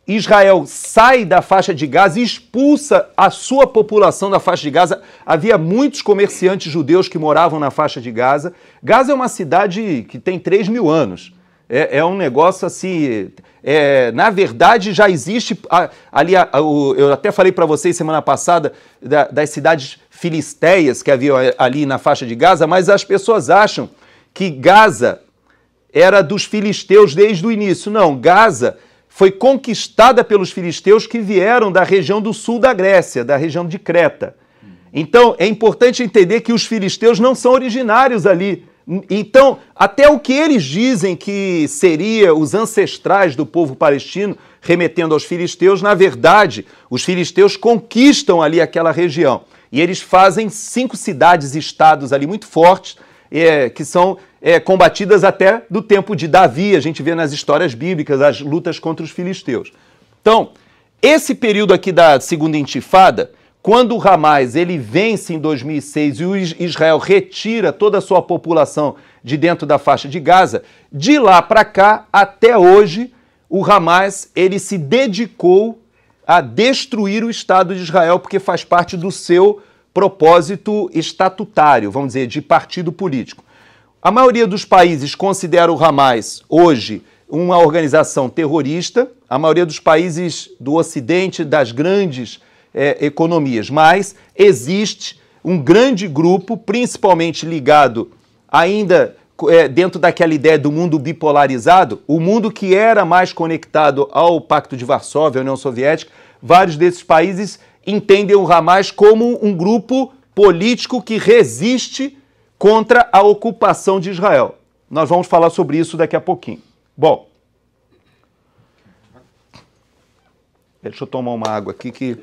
Israel sai da faixa de Gaza e expulsa a sua população da faixa de Gaza. Havia muitos comerciantes judeus que moravam na faixa de Gaza. Gaza é uma cidade que tem 3 mil anos. É um negócio assim... na verdade, já existe ali... eu até falei para vocês semana passada das cidades filisteias que havia ali na faixa de Gaza, mas as pessoas acham que Gaza era dos filisteus desde o início. Não, Gaza foi conquistada pelos filisteus que vieram da região do sul da Grécia, da região de Creta. Então, é importante entender que os filisteus não são originários ali. Então, até o que eles dizem que seria os ancestrais do povo palestino, remetendo aos filisteus, na verdade, os filisteus conquistam ali aquela região. E eles fazem 5 cidades-estados ali muito fortes, que são combatidas até do tempo de Davi. A gente vê nas histórias bíblicas as lutas contra os filisteus. Então, esse período aqui da Segunda Intifada, quando o Hamas ele vence em 2006 e o Israel retira toda a sua população de dentro da faixa de Gaza, de lá para cá, até hoje, o Hamas ele se dedicou a destruir o Estado de Israel, porque faz parte do seu propósito estatutário, vamos dizer, de partido político. A maioria dos países considera o Hamas hoje uma organização terrorista, a maioria dos países do Ocidente, das grandes economias, mas existe um grande grupo, principalmente ligado ainda dentro daquela ideia do mundo bipolarizado, o mundo que era mais conectado ao Pacto de Varsóvia, à União Soviética. Vários desses países entendem o Hamas como um grupo político que resiste contra a ocupação de Israel. Nós vamos falar sobre isso daqui a pouquinho. Bom, deixa eu tomar uma água aqui que...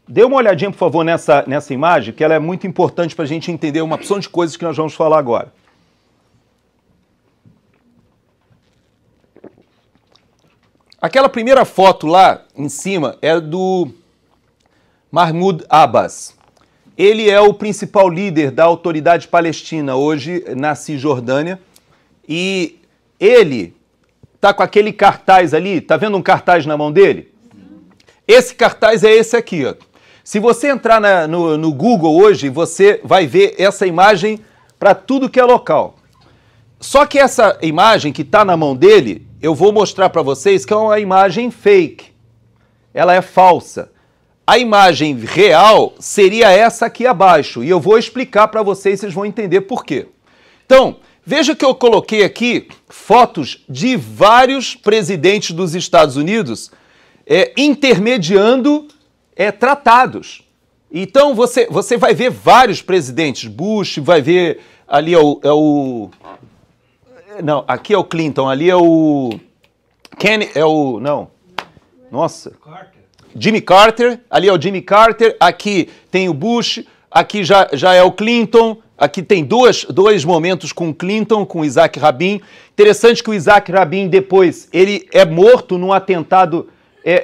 Dê uma olhadinha, por favor, nessa imagem, que ela é muito importante para a gente entender uma opção de coisas que nós vamos falar agora. Aquela primeira foto lá em cima é do Mahmoud Abbas. Ele é o principal líder da autoridade palestina hoje na Cisjordânia e ele está com aquele cartaz ali, está vendo um cartaz na mão dele? Esse cartaz é esse aqui, ó. Se você entrar no Google hoje, você vai ver essa imagem para tudo que é local. Só que essa imagem que está na mão dele, eu vou mostrar para vocês que é uma imagem fake. Ela é falsa. A imagem real seria essa aqui abaixo. E eu vou explicar para vocês, vocês vão entender por quê. Então, veja que eu coloquei aqui fotos de vários presidentes dos Estados Unidos intermediando tratados. Então, você vai ver vários presidentes. Bush, vai ver ali não, aqui é o Clinton, ali é o... Jimmy Carter, ali é o Jimmy Carter, aqui tem o Bush, aqui já é o Clinton, aqui tem dois momentos com o Clinton, com o Isaac Rabin. Interessante que o Isaac Rabin depois, ele é morto num atentado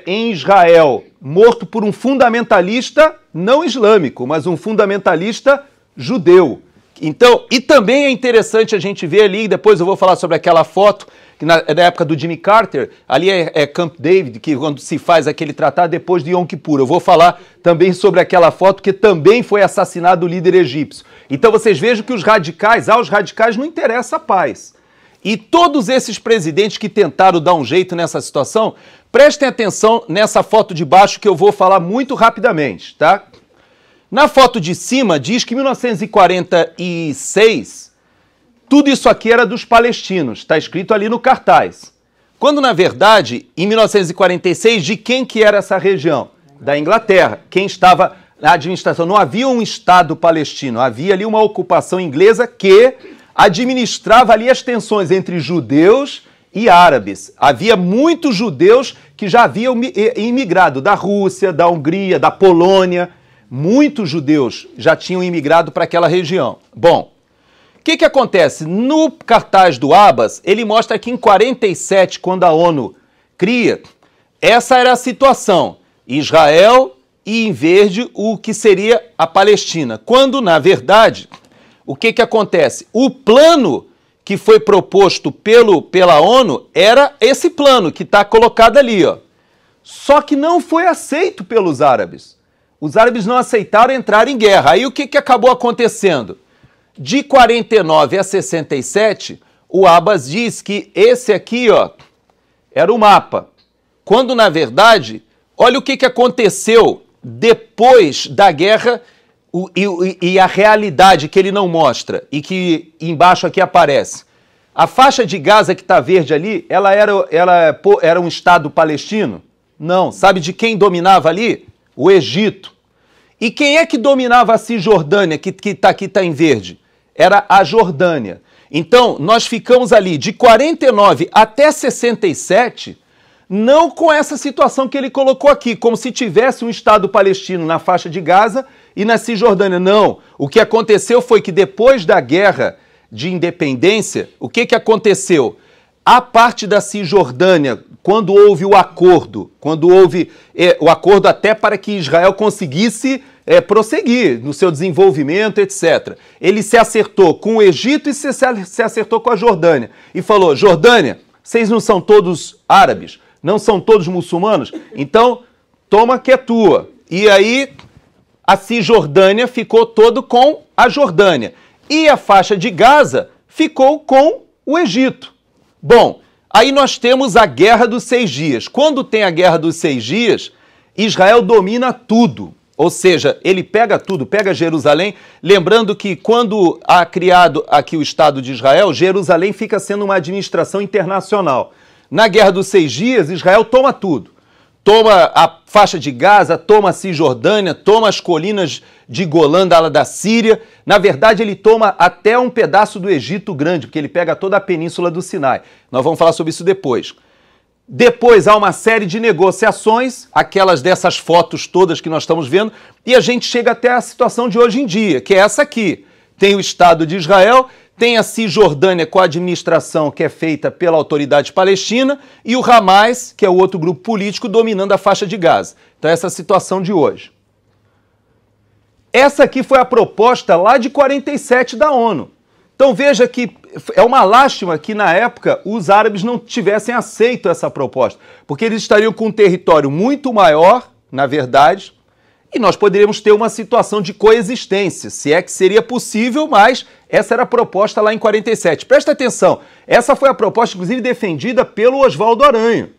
em Israel, morto por um fundamentalista não islâmico, mas um fundamentalista judeu. Então, e também é interessante a gente ver ali, depois eu vou falar sobre aquela foto, que na época do Jimmy Carter, ali é Camp David, que quando se faz aquele tratado depois de Yom Kippur. Eu vou falar também sobre aquela foto, que também foi assassinado o líder egípcio. Então vocês vejam que os radicais não interessa a paz. E todos esses presidentes que tentaram dar um jeito nessa situação, prestem atenção nessa foto de baixo que eu vou falar muito rapidamente, tá? Na foto de cima diz que em 1946, tudo isso aqui era dos palestinos, está escrito ali no cartaz. Quando, na verdade, em 1946, de quem que era essa região? Da Inglaterra. Quem estava na administração? Não havia um Estado palestino, havia ali uma ocupação inglesa que administrava ali as tensões entre judeus e árabes. Havia muitos judeus que já haviam imigrado da Rússia, da Hungria, da Polônia. Muitos judeus já tinham imigrado para aquela região. Bom, o que acontece? No cartaz do Abbas, ele mostra que em 47, quando a ONU cria, essa era a situação. Israel e, em verde, o que seria a Palestina. Quando, na verdade, o que acontece? O plano que foi proposto pela ONU era esse plano que está colocado ali, ó. Só que não foi aceito pelos árabes. Os árabes não aceitaram entrar em guerra. Aí o que acabou acontecendo? De 49 a 67, o Abbas diz que esse aqui, ó, era o mapa. Quando, na verdade, olha o que aconteceu depois da guerra e a realidade que ele não mostra e que embaixo aqui aparece. A faixa de Gaza que está verde ali, ela era um Estado palestino? Não. Sabe de quem dominava ali? O Egito. E quem é que dominava a Cisjordânia, que aqui está em verde? Era a Jordânia. Então, nós ficamos ali de 49 até 67, não com essa situação que ele colocou aqui, como se tivesse um Estado palestino na faixa de Gaza e na Cisjordânia. Não. O que aconteceu foi que depois da guerra de independência, o que aconteceu? A parte da Cisjordânia, quando houve o acordo, o acordo até para que Israel conseguisse prosseguir no seu desenvolvimento, etc. Ele se acertou com o Egito e se acertou com a Jordânia. E falou, Jordânia, vocês não são todos árabes, não são todos muçulmanos, então toma que é tua. E aí a Cisjordânia ficou todo com a Jordânia. E a faixa de Gaza ficou com o Egito. Bom, aí nós temos a Guerra dos 6 Dias. Quando tem a Guerra dos 6 Dias, Israel domina tudo. Ou seja, ele pega tudo, pega Jerusalém. Lembrando que quando há criado aqui o Estado de Israel, Jerusalém fica sendo uma administração internacional. Na Guerra dos 6 Dias, Israel toma tudo. Toma a faixa de Gaza, toma a Cisjordânia, toma as colinas de Golã, da Síria. Na verdade, ele toma até um pedaço do Egito Grande, porque ele pega toda a península do Sinai. Nós vamos falar sobre isso depois. Depois há uma série de negociações, aquelas dessas fotos todas que nós estamos vendo, e a gente chega até a situação de hoje em dia, que é essa aqui. Tem o Estado de Israel, tem a Cisjordânia com a administração que é feita pela autoridade palestina e o Hamas, que é o outro grupo político, dominando a faixa de Gaza. Então essa é a situação de hoje. Essa aqui foi a proposta lá de 47 da ONU. Então veja que é uma lástima que na época os árabes não tivessem aceito essa proposta, porque eles estariam com um território muito maior, na verdade, e nós poderíamos ter uma situação de coexistência, se é que seria possível, mas essa era a proposta lá em 47. Presta atenção, essa foi a proposta, inclusive, defendida pelo Oswaldo Aranha.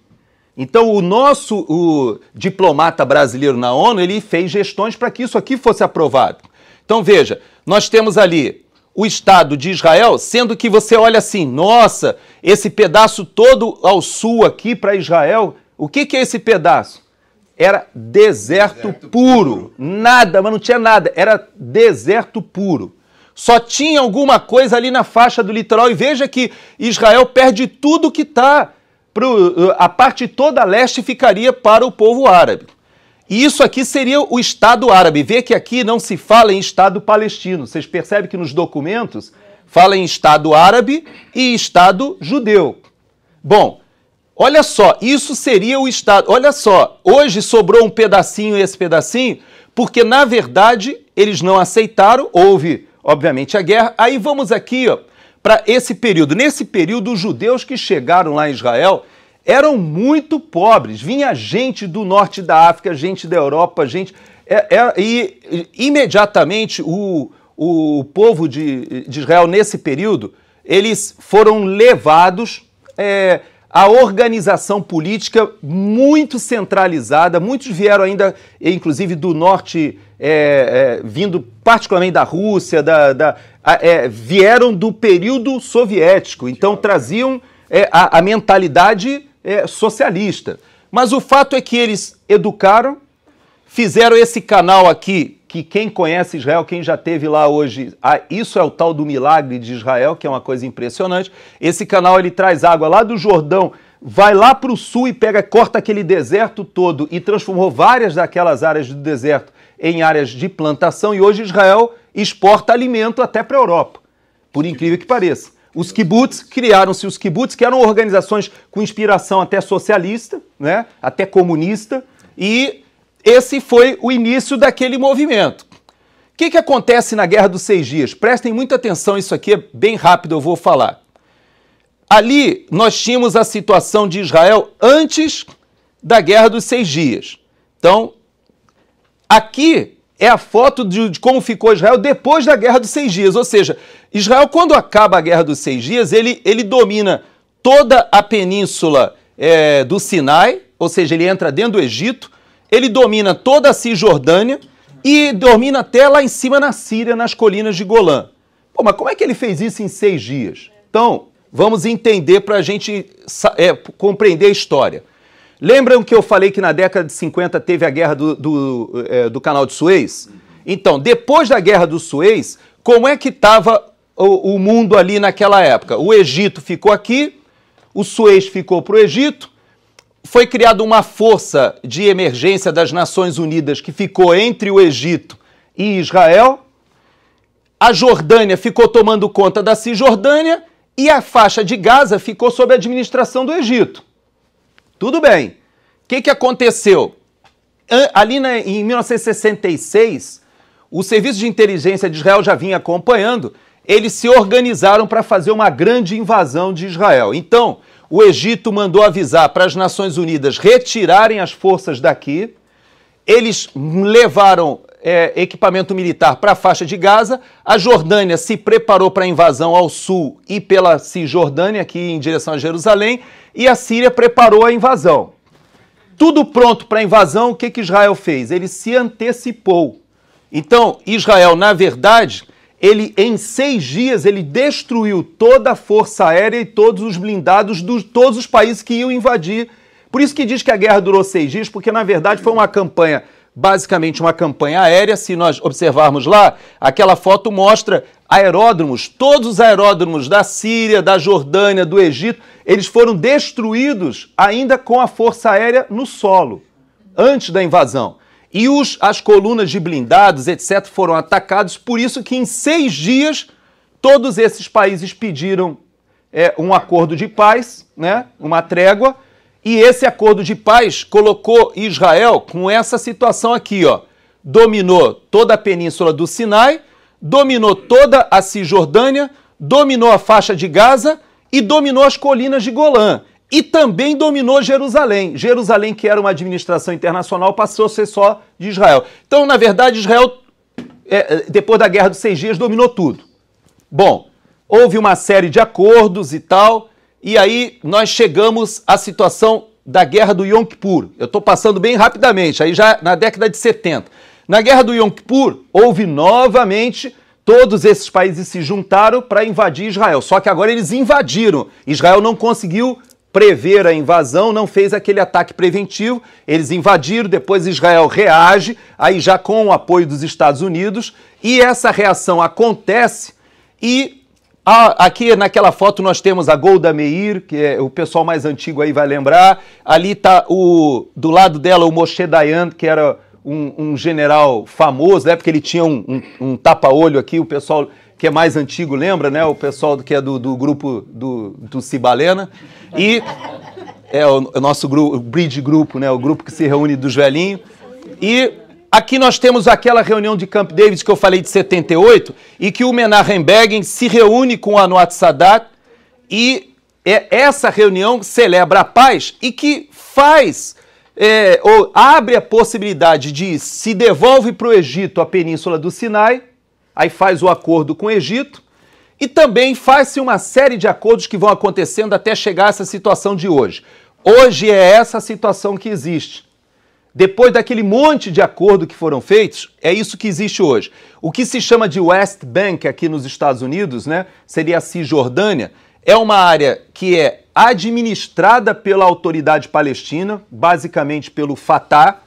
Então, o diplomata brasileiro na ONU, ele fez gestões para que isso aqui fosse aprovado. Então, veja, nós temos ali o Estado de Israel, sendo que você olha assim, nossa, esse pedaço todo ao sul aqui para Israel, o que é esse pedaço? Era deserto puro. Nada, mas não tinha nada. Era deserto puro. Só tinha alguma coisa ali na faixa do litoral. E veja que Israel perde tudo que está. A parte toda a leste ficaria para o povo árabe. E isso aqui seria o Estado árabe. Vê que aqui não se fala em Estado palestino. Vocês percebem que nos documentos fala em Estado árabe e Estado judeu. Bom, olha só, isso seria o Estado. Olha só, hoje sobrou um pedacinho e esse pedacinho, porque na verdade eles não aceitaram, houve obviamente a guerra. Aí vamos aqui para esse período. Nesse período, os judeus que chegaram lá em Israel eram muito pobres. Vinha gente do norte da África, gente da Europa, gente... E imediatamente o povo de Israel nesse período, eles foram levados... a organização política muito centralizada, muitos vieram ainda, inclusive do norte, vindo particularmente da Rússia, vieram do período soviético, então traziam a mentalidade socialista. Mas o fato é que eles educaram, fizeram esse canal aqui, que quem conhece Israel, quem já esteve lá hoje, isso é o tal do milagre de Israel, que é uma coisa impressionante. Esse canal ele traz água lá do Jordão, vai lá para o sul e corta aquele deserto todo e transformou várias daquelas áreas do deserto em áreas de plantação e hoje Israel exporta alimento até para a Europa, por incrível que pareça. Os kibbutz, criaram-se os kibbutz, que eram organizações com inspiração até socialista, né, até comunista, e esse foi o início daquele movimento. O que acontece na Guerra dos 6 Dias? Prestem muita atenção, isso aqui é bem rápido, eu vou falar. ali nós tínhamos a situação de Israel antes da Guerra dos 6 Dias. Então, aqui é a foto de como ficou Israel depois da Guerra dos 6 Dias. Ou seja, Israel, quando acaba a Guerra dos 6 Dias, ele domina toda a península do Sinai, ou seja, ele entra dentro do Egito, ele domina toda a Cisjordânia e domina até lá em cima na Síria, nas colinas de Golã. Pô, mas como é que ele fez isso em 6 dias? Então, vamos entender para a gente compreender a história. Lembram que eu falei que na década de 50 teve a guerra do Canal de Suez? Então, depois da guerra do Suez, como é que estava o mundo ali naquela época? O Egito ficou aqui, o Suez ficou para o Egito, foi criada uma força de emergência das Nações Unidas que ficou entre o Egito e Israel, a Jordânia ficou tomando conta da Cisjordânia e a faixa de Gaza ficou sob a administração do Egito. Tudo bem. O que aconteceu? Ali em 1966, o Serviço de Inteligência de Israel já vinha acompanhando, eles se organizaram para fazer uma grande invasão de Israel. Então, o Egito mandou avisar para as Nações Unidas retirarem as forças daqui, eles levaram equipamento militar para a faixa de Gaza, a Jordânia se preparou para a invasão ao sul e pela Cisjordânia, aqui em direção a Jerusalém, e a Síria preparou a invasão. Tudo pronto para a invasão, o que Israel fez? Ele se antecipou. Então, Israel, na verdade, em 6 dias, ele destruiu toda a força aérea e todos os blindados de todos os países que iam invadir. Por isso que diz que a guerra durou 6 dias, porque na verdade foi uma campanha, basicamente uma campanha aérea. Se nós observarmos lá, aquela foto mostra aeródromos, todos os aeródromos da Síria, da Jordânia, do Egito, eles foram destruídos ainda com a força aérea no solo, antes da invasão. E as colunas de blindados, etc., foram atacados, por isso que em 6 dias todos esses países pediram um acordo de paz, né, uma trégua, e esse acordo de paz colocou Israel com essa situação aqui, ó. Dominou toda a península do Sinai, dominou toda a Cisjordânia, dominou a faixa de Gaza e dominou as colinas de Golã. E também dominou Jerusalém. Jerusalém, que era uma administração internacional, passou a ser só de Israel. Então, na verdade, Israel, depois da Guerra dos 6 Dias, dominou tudo. Bom, houve uma série de acordos e tal, e aí nós chegamos à situação da Guerra do Yom Kippur. Eu estou passando bem rapidamente, aí já na década de 70. Na Guerra do Yom Kippur, houve novamente, todos esses países se juntaram para invadir Israel. Só que agora eles invadiram. Israel não conseguiu prever a invasão, não fez aquele ataque preventivo, eles invadiram, depois Israel reage, aí já com o apoio dos Estados Unidos, e essa reação acontece, e aqui naquela foto nós temos a Golda Meir, que é o pessoal mais antigo aí vai lembrar, ali está do lado dela o Moshe Dayan, que era um general famoso, né, porque ele tinha um tapa-olho aqui, o pessoal que é mais antigo lembra, né, o pessoal que é do grupo do Cibalena, e o nosso grupo, o Bridge Grupo, né, o grupo que se reúne dos velhinhos, e aqui nós temos aquela reunião de Camp David que eu falei de 78, e que o Menachem Begin se reúne com a Anwar Sadat, e essa reunião celebra a paz e que ou abre a possibilidade de se devolve para o Egito a península do Sinai, aí faz o acordo com o Egito, e também faz-se uma série de acordos que vão acontecendo até chegar a essa situação de hoje. Hoje é essa situação que existe. Depois daquele monte de acordos que foram feitos, é isso que existe hoje. O que se chama de West Bank aqui nos Estados Unidos, né, seria a Cisjordânia, é uma área que é administrada pela autoridade palestina, basicamente pelo Fatah,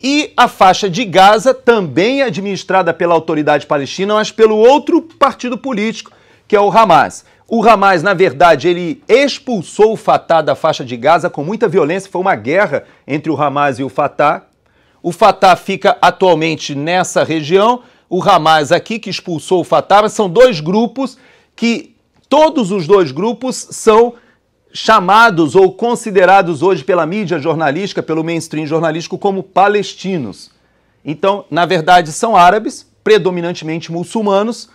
e a faixa de Gaza também é administrada pela autoridade palestina, mas pelo outro partido político, que é o Hamas. O Hamas, na verdade, ele expulsou o Fatah da faixa de Gaza com muita violência, foi uma guerra entre o Hamas e o Fatah. O Fatah fica atualmente nessa região, o Hamas aqui que expulsou o Fatah, mas são dois grupos que todos os dois grupos são chamados ou considerados hoje pela mídia jornalística, pelo mainstream jornalístico, como palestinos. Então, na verdade, são árabes, predominantemente muçulmanos,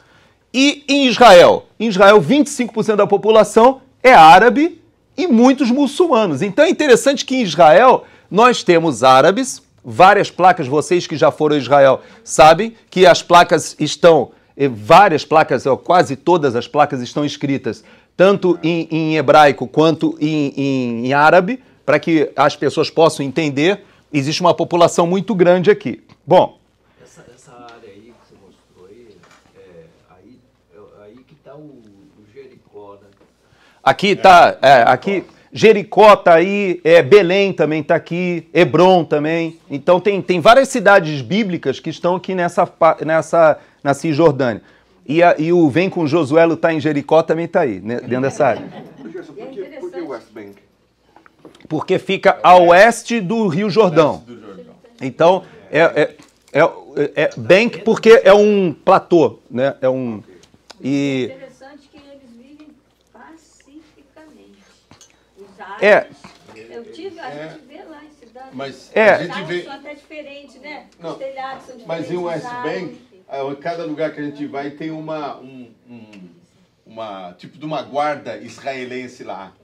e em Israel? Em Israel, 25% da população é árabe e muitos muçulmanos. Então é interessante que em Israel nós temos árabes, várias placas, vocês que já foram a Israel sabem que as placas estão, várias placas, quase todas as placas estão escritas, tanto em hebraico quanto em árabe, para que as pessoas possam entender. Existe uma população muito grande aqui. Bom, Essa área aí que você mostrou aí que está o Jericó, né? aqui está, aqui Jericó está aí, Belém também está aqui, Hebrom também. Então tem várias cidades bíblicas que estão aqui na Cisjordânia. E o Vem com Josué está em Jericó também está aí, né, dentro dessa área. Por que West Bank? Porque fica a oeste do Rio Jordão. Então, Bank porque é um platô, né? É interessante que eles vivem pacificamente. Os árabes. A gente vê lá em cidade. Mas a gente vê. São até diferentes, né? Não, os telhados são diferentes. mas em West os Bank, cada lugar que a gente vai tem uma tipo de uma guarda israelense lá.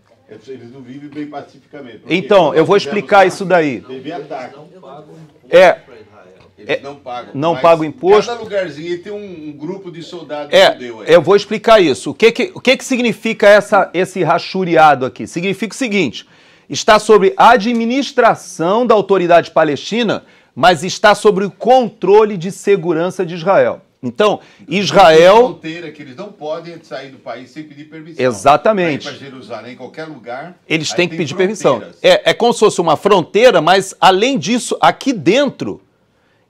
Eles não vivem bem pacificamente. Então, eu vou explicar isso daí. Teve ataque. Não pagam imposto É. para Israel. Eles não pagam. Não Mas pagam imposto. Cada lugarzinho tem um grupo de soldados judeu aí. Eu vou explicar isso. O que significa esse rachuriado aqui? Significa o seguinte, está sobre a administração da autoridade palestina, mas está sobre o controle de segurança de Israel. Então, Israel... Tem fronteira que eles não podem sair do país sem pedir permissão. Exatamente. Para Jerusalém, em qualquer lugar. Eles têm que pedir fronteiras. permissão. É como se fosse uma fronteira, mas além disso, aqui dentro,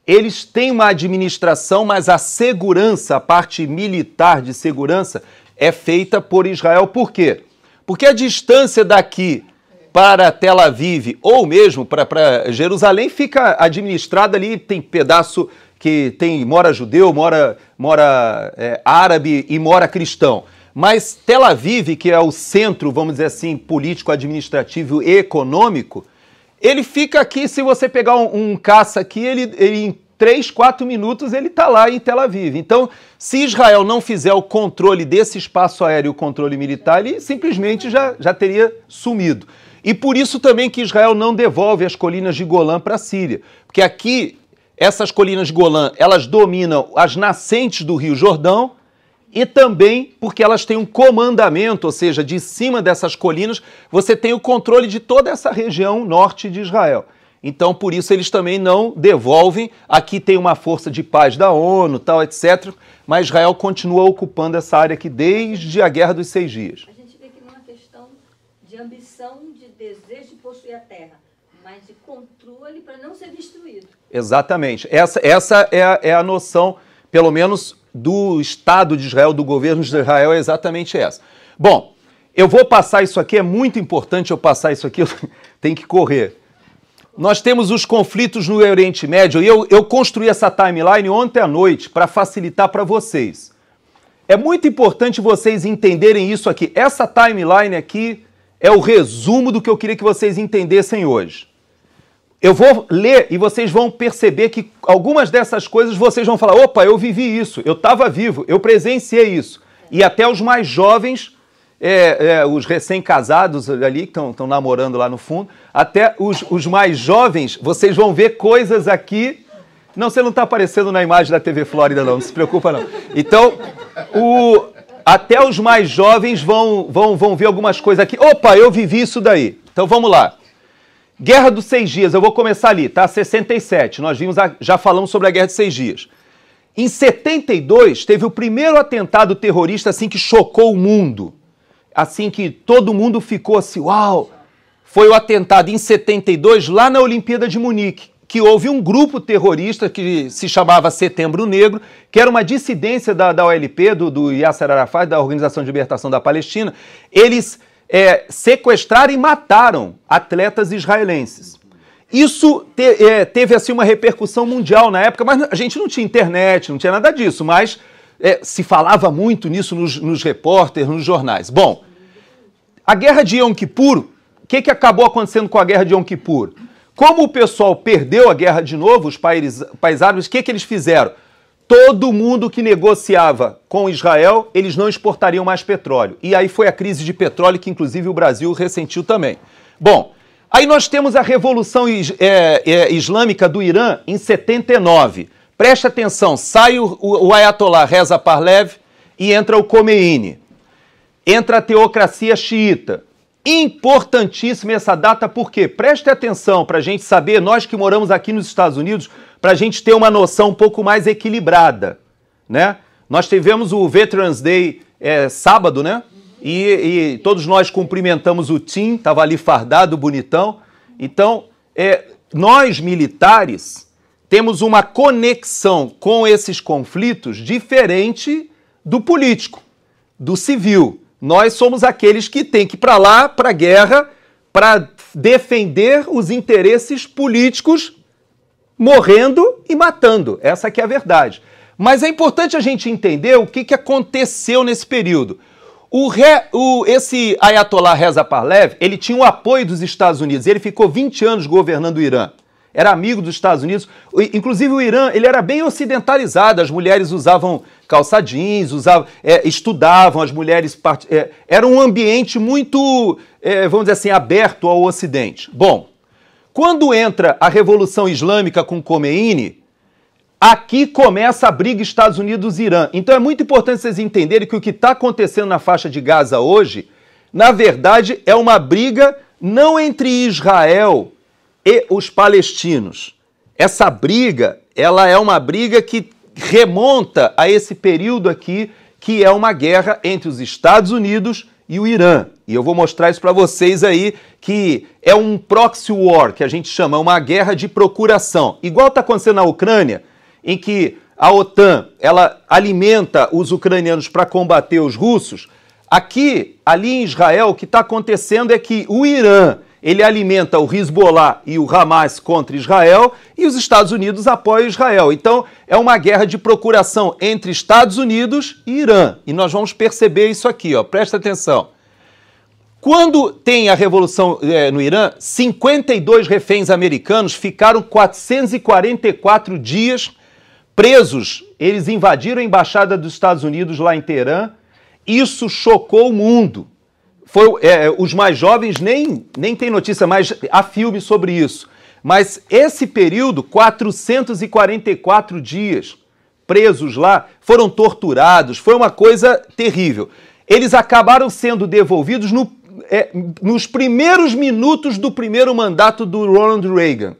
eles têm uma administração, mas a segurança, a parte militar de segurança, é feita por Israel. Por quê? Porque a distância daqui para Tel Aviv, ou mesmo para Jerusalém, fica administrada ali, tem pedaço que mora judeu, mora árabe e mora cristão. Mas Tel Aviv, que é o centro, vamos dizer assim, político, administrativo e econômico, ele fica aqui, se você pegar um caça aqui, ele em 3, 4 minutos ele está lá em Tel Aviv. Então, se Israel não fizer o controle desse espaço aéreo, o controle militar, ele simplesmente já teria sumido. E por isso também que Israel não devolve as colinas de Golã para a Síria. Porque aqui, essas colinas de Golã, elas dominam as nascentes do Rio Jordão e também porque elas têm um comandamento, ou seja, de cima dessas colinas, você tem o controle de toda essa região norte de Israel. Então, por isso, eles também não devolvem. Aqui tem uma força de paz da ONU, tal, etc. Mas Israel continua ocupando essa área aqui desde a Guerra dos 6 Dias. A gente vê que não é uma questão de ambição, de desejo de possuir a terra, mas de controle para não ser destruído. Exatamente. Essa é a noção, pelo menos, do Estado de Israel, do governo de Israel, é exatamente essa. Bom, eu vou passar isso aqui, é muito importante eu passar isso aqui, eu tenho que correr. Nós temos os conflitos no Oriente Médio e eu construí essa timeline ontem à noite para facilitar para vocês. É muito importante vocês entenderem isso aqui. Essa timeline aqui é o resumo do que eu queria que vocês entendessem hoje. Eu vou ler e vocês vão perceber que algumas dessas coisas vocês vão falar, opa, eu vivi isso, eu estava vivo, eu presenciei isso. E até os mais jovens, os recém-casados ali, que estão namorando lá no fundo, até os mais jovens, vocês vão ver coisas aqui... Não, você não está aparecendo na imagem da TV Flórida, não se preocupa não. Então, até os mais jovens vão ver algumas coisas aqui. Opa, eu vivi isso daí. Então vamos lá. Guerra dos 6 Dias, eu vou começar ali, tá? 67, nós já falamos sobre a Guerra dos 6 Dias. Em 72, teve o primeiro atentado terrorista assim que chocou o mundo. Assim que todo mundo ficou assim, uau! Foi o atentado em 72, lá na Olimpíada de Munique, que houve um grupo terrorista que se chamava Setembro Negro, que era uma dissidência da OLP, do Yasser Arafat, da Organização de Libertação da Palestina. Eles sequestraram e mataram atletas israelenses. Isso teve assim uma repercussão mundial na época, mas a gente não tinha internet, não tinha nada disso, mas se falava muito nisso nos repórteres, nos jornais. Bom, a Guerra de Yom Kippur, o que acabou acontecendo com a Guerra de Yom Kippur? Como o pessoal perdeu a guerra de novo, os países árabes, o que eles fizeram? todo mundo que negociava com Israel, eles não exportariam mais petróleo. E aí foi a crise de petróleo que, inclusive, o Brasil ressentiu também. Bom, aí nós temos a Revolução Islâmica do Irã em 79. Preste atenção, sai o Ayatollah Reza Pahlavi e entra o Khomeini. Entra a teocracia xiita. Importantíssima essa data, porque preste atenção para a gente saber, nós que moramos aqui nos Estados Unidos, para a gente ter uma noção um pouco mais equilibrada, né? Nós tivemos o Veterans Day sábado, né? E todos nós cumprimentamos o Tim, estava ali fardado, bonitão. Então, nós militares temos uma conexão com esses conflitos diferente do político, do civil. Nós somos aqueles que têm que ir para lá, para a guerra, para defender os interesses políticos, morrendo e matando. Essa que é a verdade. Mas é importante a gente entender o que aconteceu nesse período. Esse Ayatollah Reza Pahlavi, ele tinha o apoio dos Estados Unidos. Ele ficou 20 anos governando o Irã. Era amigo dos Estados Unidos. Inclusive o Irã, ele era bem ocidentalizado. As mulheres usavam calça jeans, estudavam, as mulheres... era um ambiente muito, vamos dizer assim, aberto ao Ocidente. Bom, quando entra a Revolução Islâmica com Khomeini, aqui começa a briga Estados Unidos-Irã. Então é muito importante vocês entenderem que o que está acontecendo na faixa de Gaza hoje, na verdade, é uma briga não entre Israel e os palestinos. Essa briga, ela é uma briga que remonta a esse período aqui, que é uma guerra entre os Estados Unidos e o Irã. E eu vou mostrar isso para vocês aí, que é um proxy war, que a gente chama, uma guerra de procuração. Igual está acontecendo na Ucrânia, em que a OTAN, ela alimenta os ucranianos para combater os russos. Aqui, ali em Israel, o que está acontecendo é que o Irã, ele alimenta o Hezbollah e o Hamas contra Israel e os Estados Unidos apoiam Israel. Então, é uma guerra de procuração entre Estados Unidos e Irã. E nós vamos perceber isso aqui, ó. Presta atenção. Quando tem a revolução no Irã, 52 reféns americanos ficaram 444 dias presos. Eles invadiram a embaixada dos Estados Unidos lá em Teherã. Isso chocou o mundo. Os mais jovens nem tem notícia, mas há filme sobre isso. Mas esse período, 444 dias presos lá, foram torturados, foi uma coisa terrível. Eles acabaram sendo devolvidos nos primeiros minutos do primeiro mandato do Ronald Reagan.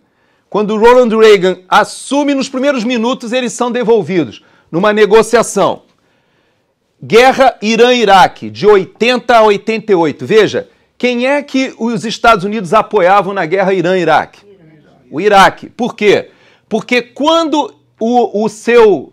Quando o Ronald Reagan assume, nos primeiros minutos eles são devolvidos, numa negociação. Guerra Irã-Iraque, de 80 a 88. Veja, quem é que os Estados Unidos apoiavam na guerra Irã-Iraque? O Iraque. Por quê? Porque quando o seu,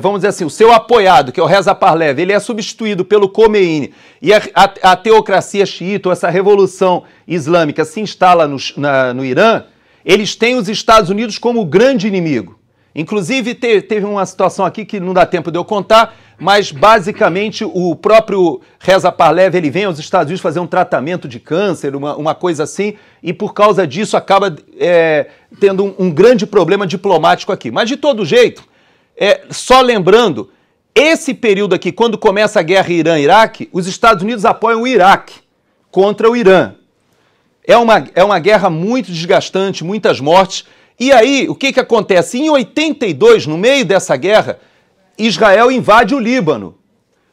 vamos dizer assim, o seu apoiado, que é o Reza Pahlavi, ele é substituído pelo Khomeini e a teocracia xiita, ou essa revolução islâmica, se instala no Irã, eles têm os Estados Unidos como o grande inimigo. Inclusive, teve uma situação aqui que não dá tempo de eu contar, mas basicamente o próprio Reza Pahlavi, ele vem aos Estados Unidos fazer um tratamento de câncer, uma coisa assim, e por causa disso acaba tendo um grande problema diplomático aqui. Mas de todo jeito, só lembrando, esse período aqui, quando começa a guerra Irã-Iraque, os Estados Unidos apoiam o Iraque contra o Irã. É uma guerra muito desgastante, muitas mortes. E aí, o que acontece? Em 82, no meio dessa guerra, Israel invade o Líbano.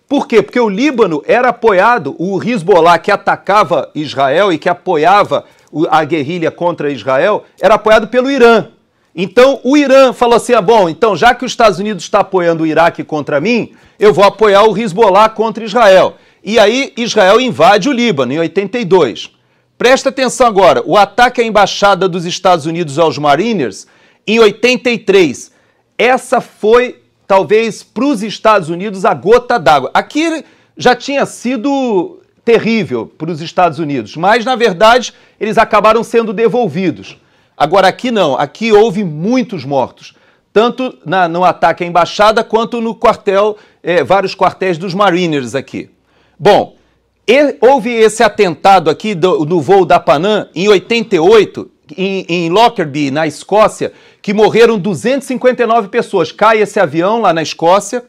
Por quê? Porque o Líbano era apoiado, o Hezbollah, que atacava Israel e que apoiava a guerrilha contra Israel, era apoiado pelo Irã. Então, o Irã falou assim, bom, então já que os Estados Unidos está apoiando o Iraque contra mim, eu vou apoiar o Hezbollah contra Israel. E aí, Israel invade o Líbano, em 82. Presta atenção agora, o ataque à embaixada dos Estados Unidos aos Mariners, em 83. Essa foi, talvez, para os Estados Unidos, a gota d'água. Aqui já tinha sido terrível para os Estados Unidos, mas, na verdade, eles acabaram sendo devolvidos. Agora, aqui não, aqui houve muitos mortos, tanto no ataque à embaixada, quanto no quartel, vários quartéis dos Mariners aqui. Bom, houve esse atentado aqui no voo da Panam em 88, em Lockerbie, na Escócia, que morreram 259 pessoas. Cai esse avião lá na Escócia.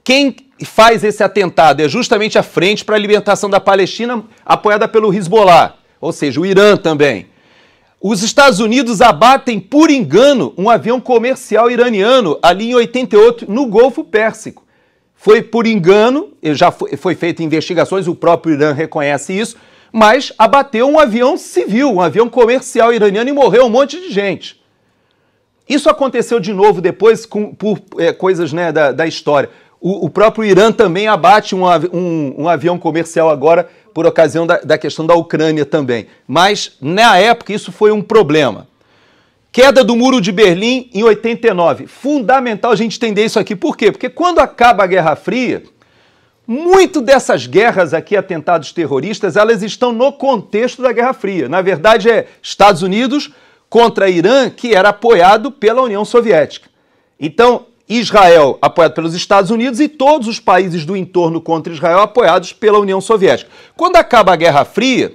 Quem faz esse atentado é justamente a Frente para a Libertação da Palestina, apoiada pelo Hezbollah, ou seja, o Irã também. Os Estados Unidos abatem, por engano, um avião comercial iraniano ali em 88, no Golfo Pérsico. Foi por engano, já foi feita investigações, o próprio Irã reconhece isso, mas abateu um avião civil, um avião comercial iraniano e morreu um monte de gente. Isso aconteceu de novo depois por coisas, né, da história. O próprio Irã também abate um avião comercial agora por ocasião da questão da Ucrânia também. Mas, na época, isso foi um problema. Queda do Muro de Berlim em 89. Fundamental a gente entender isso aqui. Por quê? Porque quando acaba a Guerra Fria, muito dessas guerras aqui, atentados terroristas, elas estão no contexto da Guerra Fria. Na verdade, é Estados Unidos contra Irã, que era apoiado pela União Soviética. Então, Israel apoiado pelos Estados Unidos e todos os países do entorno contra Israel apoiados pela União Soviética. Quando acaba a Guerra Fria,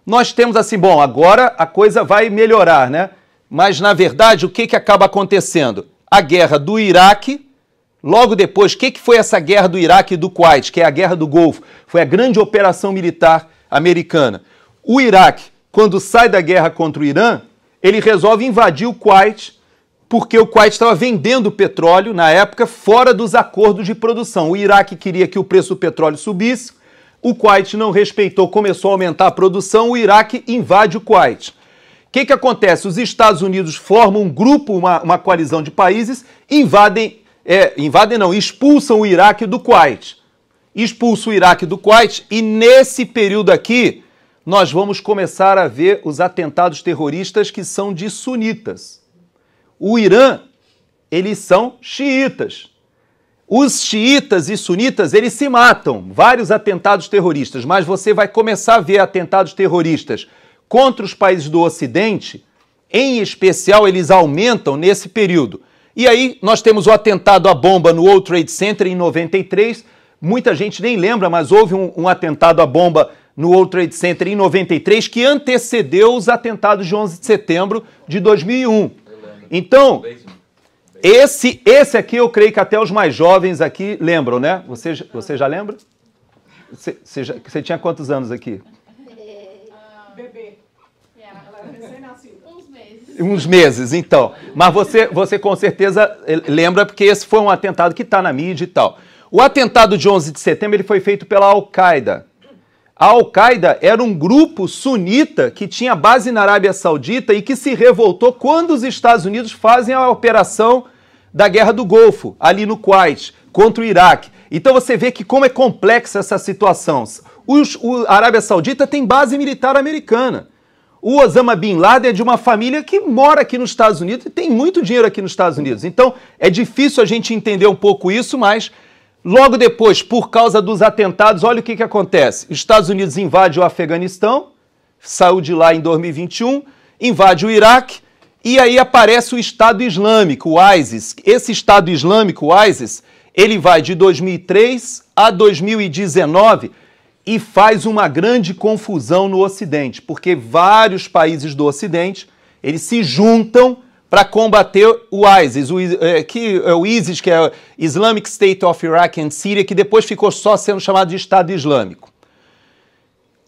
nós temos assim, bom, agora a coisa vai melhorar, né? Mas, na verdade, o que acaba acontecendo? A guerra do Iraque, logo depois, o que foi essa guerra do Iraque e do Kuwait, que é a Guerra do Golfo? Foi a grande operação militar americana. O Iraque, quando sai da guerra contra o Irã, ele resolve invadir o Kuwait, porque o Kuwait estava vendendo petróleo, na época, fora dos acordos de produção. O Iraque queria que o preço do petróleo subisse, o Kuwait não respeitou, começou a aumentar a produção, o Iraque invade o Kuwait. O que acontece? Os Estados Unidos formam um grupo, uma coalizão de países, expulsam o Iraque do Kuwait. Expulsam o Iraque do Kuwait e nesse período aqui, nós vamos começar a ver os atentados terroristas que são de sunitas. O Irã, eles são xiitas. Os xiitas e sunitas, eles se matam. Vários atentados terroristas, mas você vai começar a ver atentados terroristas contra os países do Ocidente, em especial, eles aumentam nesse período. E aí nós temos o atentado à bomba no World Trade Center em 93. Muita gente nem lembra, mas houve um atentado à bomba no World Trade Center em 93 que antecedeu os atentados de 11 de setembro de 2001. Então, esse aqui eu creio que até os mais jovens aqui lembram, né? Você já lembra? Você tinha quantos anos aqui? Bebê. Ela era recém-nascida. Uns meses, então. Mas você com certeza lembra, porque esse foi um atentado que está na mídia e tal. O atentado de 11 de setembro ele foi feito pela Al-Qaeda. A Al-Qaeda era um grupo sunita que tinha base na Arábia Saudita e que se revoltou quando os Estados Unidos fazem a operação da Guerra do Golfo, ali no Kuwait, contra o Iraque. Então você vê que como é complexa essa situação. A Arábia Saudita tem base militar americana. O Osama Bin Laden é de uma família que mora aqui nos Estados Unidos e tem muito dinheiro aqui nos Estados Unidos. Então é difícil a gente entender um pouco isso, mas logo depois, por causa dos atentados, olha o que acontece. Os Estados Unidos invadem o Afeganistão, saiu de lá em 2021, invade o Iraque, e aí aparece o Estado Islâmico, o ISIS. Esse Estado Islâmico, o ISIS, ele vai de 2003 a 2019 e faz uma grande confusão no Ocidente, porque vários países do Ocidente, eles se juntam para combater o ISIS, o ISIS, que é o Islamic State of Iraq and Syria, que depois ficou só sendo chamado de Estado Islâmico.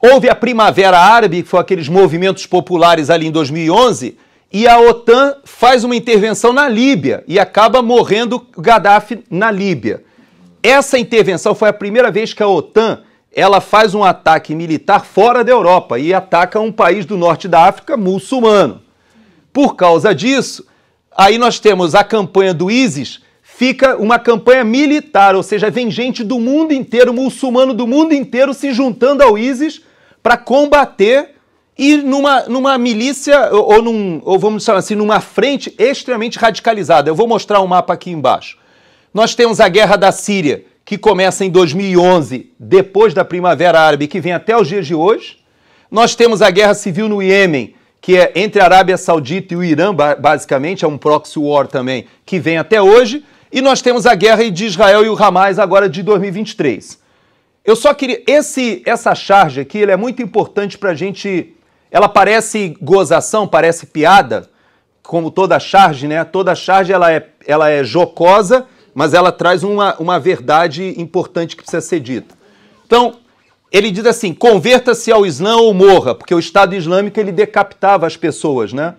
Houve a Primavera Árabe, que foi aqueles movimentos populares ali em 2011, e a OTAN faz uma intervenção na Líbia e acaba morrendo Gaddafi na Líbia. Essa intervenção foi a primeira vez que a OTAN ela faz um ataque militar fora da Europa e ataca um país do norte da África muçulmano. Por causa disso, aí nós temos a campanha do ISIS, fica uma campanha militar, ou seja, vem gente do mundo inteiro, muçulmano do mundo inteiro, se juntando ao ISIS para combater e numa milícia, ou vamos chamar assim, numa frente extremamente radicalizada. Eu vou mostrar um mapa aqui embaixo. Nós temos a Guerra da Síria, que começa em 2011, depois da Primavera Árabe, que vem até os dias de hoje. Nós temos a Guerra Civil no Iêmen, que é entre a Arábia Saudita e o Irã, basicamente, é um proxy war também, que vem até hoje. E nós temos a guerra de Israel e o Hamas agora de 2023. Eu só queria... Essa charge aqui ele é muito importante para a gente ela parece gozação, parece piada, como toda charge, né? Toda charge ela é jocosa, mas ela traz uma verdade importante que precisa ser dita. Então, ele diz assim, converta-se ao Islã ou morra, porque o Estado Islâmico ele decapitava as pessoas, né?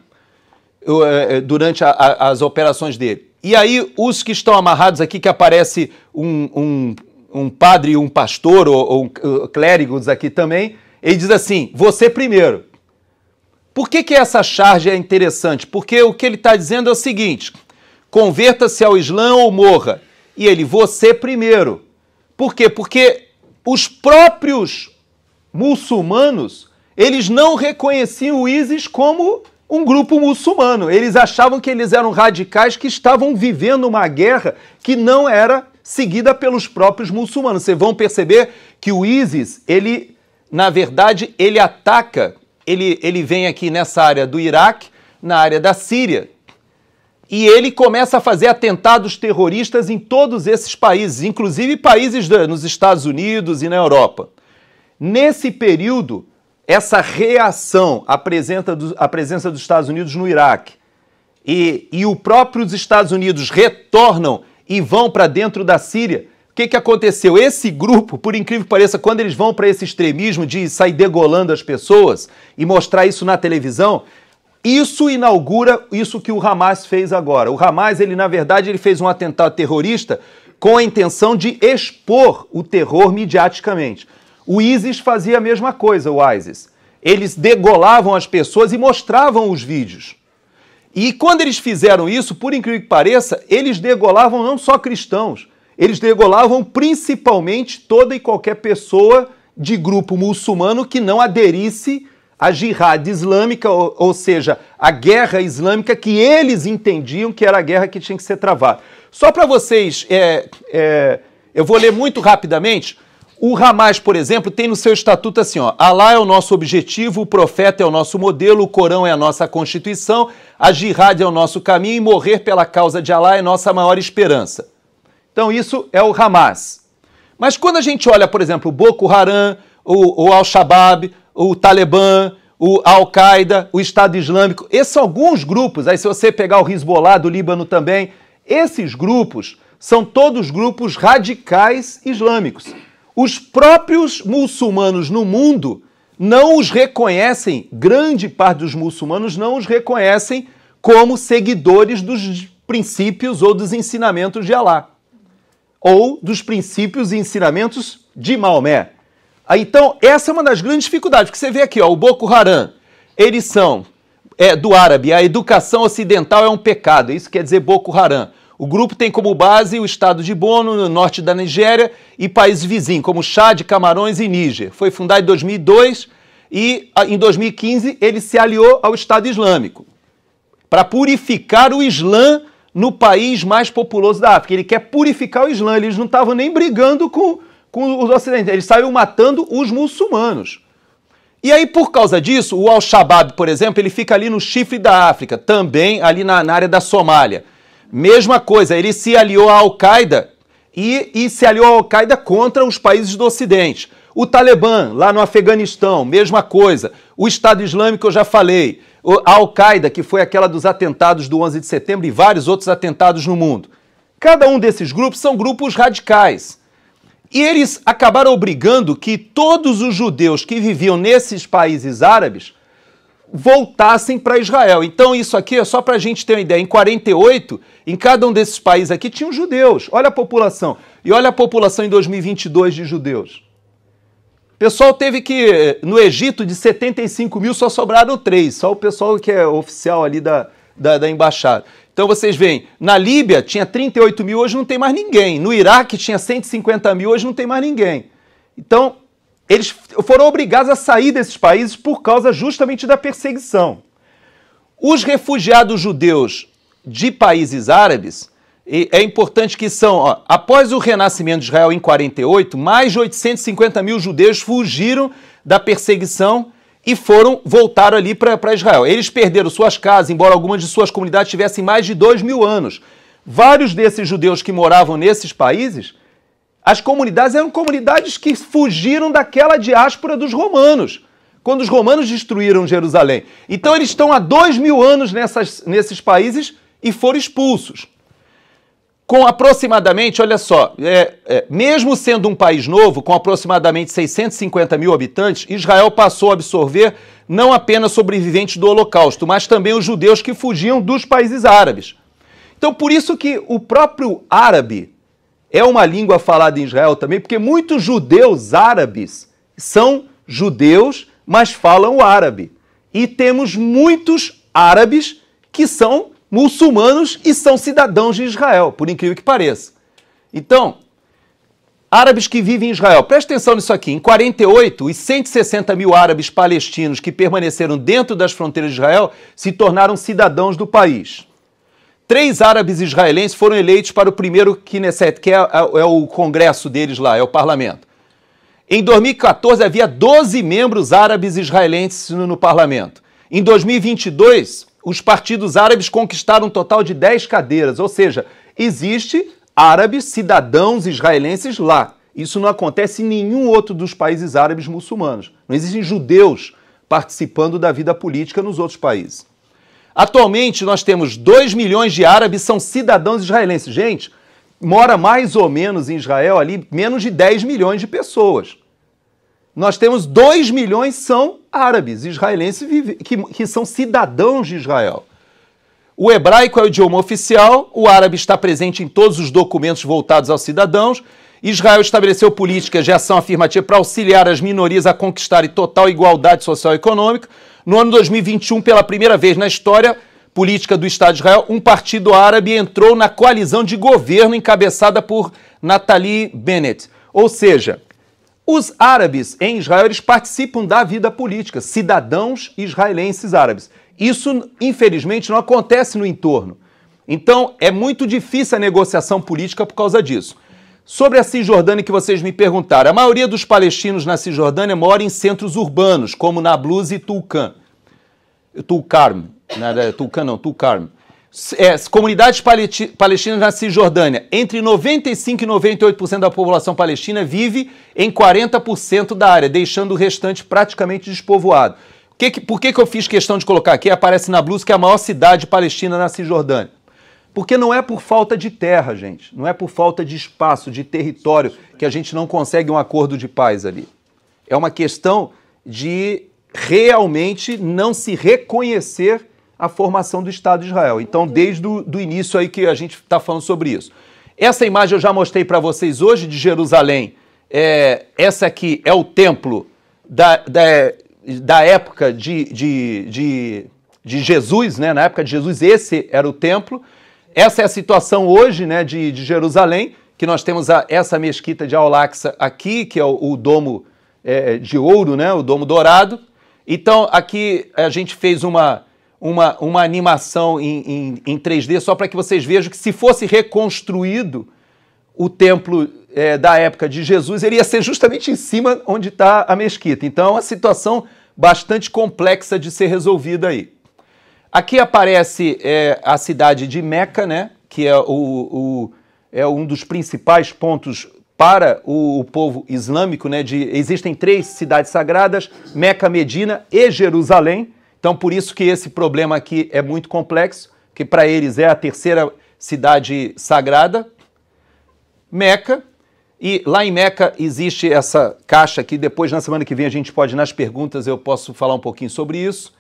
Durante as operações dele. E aí, os que estão amarrados aqui, que aparece um padre e um pastor, ou clérigos aqui também, ele diz assim, você primeiro. Por que essa charge é interessante? Porque o que ele está dizendo é o seguinte, converta-se ao Islã ou morra. E ele, você primeiro. Por quê? Porque os próprios muçulmanos, eles não reconheciam o ISIS como um grupo muçulmano. Eles achavam que eles eram radicais que estavam vivendo uma guerra que não era seguida pelos próprios muçulmanos. Vocês vão perceber que o ISIS, ele, na verdade, ele ataca, ele vem aqui nessa área do Iraque, na área da Síria, e ele começa a fazer atentados terroristas em todos esses países, inclusive países nos Estados Unidos e na Europa. Nesse período, essa reação à presença dos Estados Unidos no Iraque e o próprio Estados Unidos retornam e vão para dentro da Síria, o que aconteceu? Esse grupo, por incrível que pareça, quando eles vão para esse extremismo de sair degolando as pessoas e mostrar isso na televisão, isso inaugura isso que o Hamas fez agora. O Hamas, ele na verdade, ele fez um atentado terrorista com a intenção de expor o terror midiaticamente. O ISIS fazia a mesma coisa, o ISIS. Eles degolavam as pessoas e mostravam os vídeos. E quando eles fizeram isso, por incrível que pareça, eles degolavam não só cristãos, eles degolavam principalmente toda e qualquer pessoa de grupo muçulmano que não aderisse à jihad islâmica, ou seja, a guerra islâmica que eles entendiam que era a guerra que tinha que ser travada. Só para vocês, eu vou ler muito rapidamente. O Hamas, por exemplo, tem no seu estatuto assim, ó, Alá é o nosso objetivo, o profeta é o nosso modelo, o Corão é a nossa constituição, a jihad é o nosso caminho e morrer pela causa de Alá é nossa maior esperança. Então isso é o Hamas. Mas quando a gente olha, por exemplo, o Boko Haram, o Al-Shabaab, o Talibã, o Al-Qaeda, o Estado Islâmico, esses são alguns grupos, aí se você pegar o Hezbollah do Líbano também, esses grupos são todos grupos radicais islâmicos. Os próprios muçulmanos no mundo não os reconhecem, grande parte dos muçulmanos não os reconhecem como seguidores dos princípios ou dos ensinamentos de Alá, ou dos princípios e ensinamentos de Maomé. Então, essa é uma das grandes dificuldades, porque você vê aqui, ó, o Boko Haram, eles são do árabe, a educação ocidental é um pecado, isso quer dizer Boko Haram. O grupo tem como base o estado de Bono, no norte da Nigéria, e países vizinhos, como Chad, Camarões e Níger. Foi fundado em 2002 e, em 2015, ele se aliou ao Estado Islâmico para purificar o Islã no país mais populoso da África. Ele quer purificar o Islã, eles não estavam nem brigando com os ocidentais, eles saíram matando os muçulmanos. E aí, por causa disso, o Al-Shabaab, por exemplo, ele fica ali no chifre da África, também ali na área da Somália. Mesma coisa, ele se aliou à Al-Qaeda e se aliou à Al-Qaeda contra os países do Ocidente. O Talibã, lá no Afeganistão, mesma coisa. O Estado Islâmico, eu já falei. A Al-Qaeda, que foi aquela dos atentados do 11 de setembro e vários outros atentados no mundo. Cada um desses grupos são grupos radicais. E eles acabaram obrigando que todos os judeus que viviam nesses países árabes voltassem para Israel. Então isso aqui é só para a gente ter uma ideia. Em 48, em cada um desses países aqui tinham judeus. Olha a população. E olha a população em 2022 de judeus. O pessoal teve que, no Egito, de 75 mil só sobraram 3. Só o pessoal que é oficial ali da embaixada. Então vocês veem, na Líbia tinha 38 mil, hoje não tem mais ninguém. No Iraque tinha 150 mil, hoje não tem mais ninguém. Então, eles foram obrigados a sair desses países por causa justamente da perseguição. Os refugiados judeus de países árabes, é importante que são, após o renascimento de Israel em 48, mais de 850 mil judeus fugiram da perseguição e voltaram ali para Israel. Eles perderam suas casas, embora algumas de suas comunidades tivessem mais de 2.000 anos. Vários desses judeus que moravam nesses países, as comunidades eram comunidades que fugiram daquela diáspora dos romanos. quando os romanos destruíram Jerusalém. Então eles estão há 2000 anos nesses países e foram expulsos. Com aproximadamente, olha só, mesmo sendo um país novo, com aproximadamente 650 mil habitantes, Israel passou a absorver não apenas sobreviventes do Holocausto, mas também os judeus que fugiam dos países árabes. Então, por isso que o próprio árabe é uma língua falada em Israel também, porque muitos judeus árabes são judeus, mas falam o árabe. E temos muitos árabes que são muçulmanos e são cidadãos de Israel, por incrível que pareça. Então, árabes que vivem em Israel, presta atenção nisso aqui, em 48, os 160 mil árabes palestinos que permaneceram dentro das fronteiras de Israel se tornaram cidadãos do país. 3 árabes israelenses foram eleitos para o primeiro Knesset, que é o congresso deles lá, é o parlamento. Em 2014 havia 12 membros árabes israelenses no parlamento. Em 2022, os partidos árabes conquistaram um total de 10 cadeiras, ou seja, existe árabes, cidadãos israelenses lá. Isso não acontece em nenhum outro dos países árabes muçulmanos. Não existem judeus participando da vida política nos outros países. Atualmente, nós temos 2 milhões de árabes que são cidadãos israelenses. Gente, mora mais ou menos em Israel ali menos de 10 milhões de pessoas. Nós temos 2 milhões que são árabes israelenses que são cidadãos de Israel. O hebraico é o idioma oficial, o árabe está presente em todos os documentos voltados aos cidadãos. Israel estabeleceu políticas de ação afirmativa para auxiliar as minorias a conquistarem total igualdade social e econômica. No ano 2021, pela primeira vez na história política do Estado de Israel, um partido árabe entrou na coalizão de governo encabeçada por Naftali Bennett. Ou seja, os árabes em Israel eles participam da vida política, cidadãos israelenses árabes. Isso, infelizmente, não acontece no entorno. Então, é muito difícil a negociação política por causa disso. Sobre a Cisjordânia que vocês me perguntaram, a maioria dos palestinos na Cisjordânia mora em centros urbanos, como Nablus e Tulkarm. Comunidades palestinas na Cisjordânia, entre 95% e 98% da população palestina vive em 40% da área, deixando o restante praticamente despovoado. Por que eu fiz questão de colocar aqui? Aparece Nablus, que é a maior cidade palestina na Cisjordânia. Porque não é por falta de terra, gente, não é por falta de espaço, de território, que a gente não consegue um acordo de paz ali. É uma questão de realmente não se reconhecer a formação do Estado de Israel. Então, desde o início aí que a gente está falando sobre isso. Essa imagem eu já mostrei para vocês hoje de Jerusalém. Essa aqui é o templo da época de Jesus, né? Na época de Jesus, esse era o templo. Essa é a situação hoje, né, de Jerusalém, que nós temos essa mesquita de Al-Aqsa aqui, que é o domo de ouro, né, o domo dourado. Então, aqui a gente fez uma animação em 3D, só para que vocês vejam que se fosse reconstruído o templo da época de Jesus, ele ia ser justamente em cima onde está a mesquita. Então, é uma situação bastante complexa de ser resolvida aí. Aqui aparece a cidade de Meca, né, que é um dos principais pontos para o povo islâmico, né? Existem 3 cidades sagradas, Meca, Medina e Jerusalém. Então, por isso que esse problema aqui é muito complexo, que para eles é a 3ª cidade sagrada, Meca. E lá em Meca existe essa caixa aqui, depois na semana que vem a gente pode, nas perguntas, eu posso falar um pouquinho sobre isso.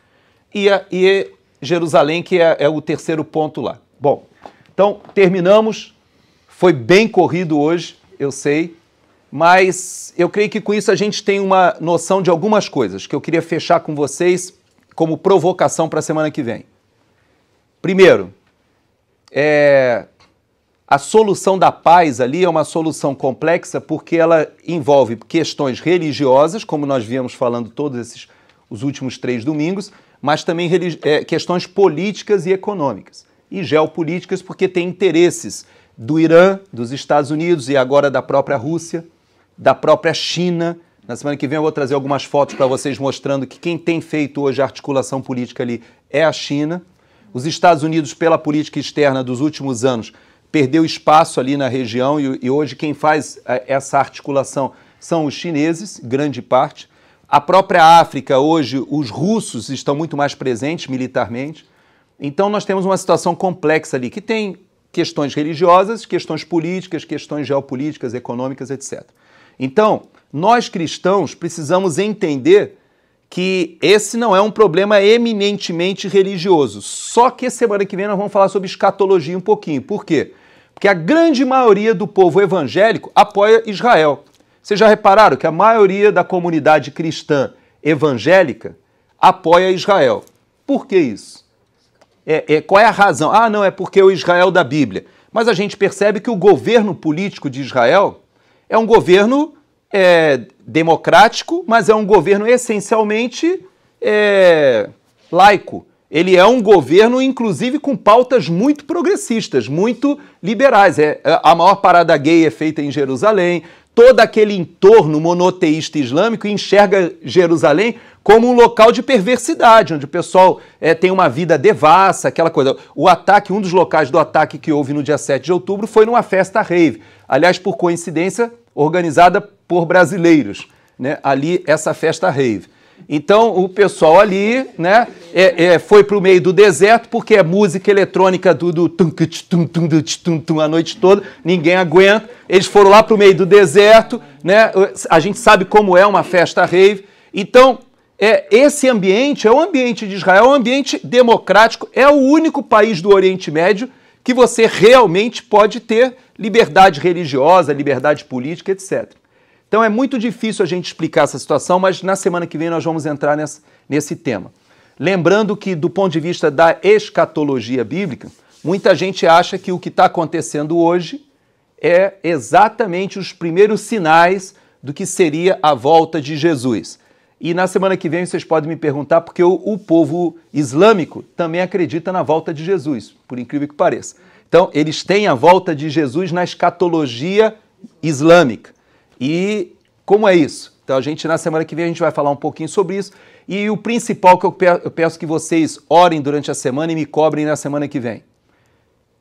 E Jerusalém, que é o 3º ponto lá. Bom, então terminamos. Foi bem corrido hoje, eu sei, mas eu creio que com isso a gente tem uma noção de algumas coisas que eu queria fechar com vocês como provocação para a semana que vem. Primeiro, a solução da paz ali é uma solução complexa porque ela envolve questões religiosas, como nós viemos falando todos os últimos 3 domingos, mas também questões políticas e econômicas. E geopolíticas porque tem interesses do Irã, dos Estados Unidos e agora da própria Rússia, da própria China. Na semana que vem eu vou trazer algumas fotos para vocês mostrando que quem tem feito hoje a articulação política ali é a China. Os Estados Unidos, pela política externa dos últimos anos, perdeu espaço ali na região e hoje quem faz essa articulação são os chineses, grande parte. A própria África, hoje, os russos estão muito mais presentes militarmente. Então, nós temos uma situação complexa ali, que tem questões religiosas, questões políticas, questões geopolíticas, econômicas, etc. Então, nós cristãos precisamos entender que esse não é um problema eminentemente religioso. Só que semana que vem nós vamos falar sobre escatologia um pouquinho. Por quê? Porque a grande maioria do povo evangélico apoia Israel. Vocês já repararam que a maioria da comunidade cristã evangélica apoia Israel. Por que isso? Qual é a razão? Ah, não, é porque é o Israel da Bíblia. Mas a gente percebe que o governo político de Israel é um governo democrático, mas é um governo essencialmente laico. Ele é um governo, inclusive, com pautas muito progressistas, muito liberais. A maior parada gay é feita em Jerusalém. Todo aquele entorno monoteísta islâmico enxerga Jerusalém como um local de perversidade, onde o pessoal tem uma vida devassa, aquela coisa. O ataque, um dos locais do ataque que houve no dia 7 de outubro foi numa festa rave. Aliás, por coincidência, organizada por brasileiros, né? Ali, essa festa rave. Então, o pessoal ali, né, foi para o meio do deserto, porque é música eletrônica a noite toda, ninguém aguenta. Eles foram lá para o meio do deserto, né? A gente sabe como é uma festa rave. Então, esse ambiente é o ambiente de Israel, é um ambiente democrático, é o único país do Oriente Médio que você realmente pode ter liberdade religiosa, liberdade política, etc. Então é muito difícil a gente explicar essa situação, mas na semana que vem nós vamos entrar nesse tema. Lembrando que, do ponto de vista da escatologia bíblica, muita gente acha que o que está acontecendo hoje é exatamente os primeiros sinais do que seria a volta de Jesus. E na semana que vem vocês podem me perguntar, porque o povo islâmico também acredita na volta de Jesus, por incrível que pareça. Então, eles têm a volta de Jesus na escatologia islâmica. E como é isso? Então, na semana que vem, a gente vai falar um pouquinho sobre isso. E o principal que eu peço que vocês orem durante a semana e me cobrem na semana que vem.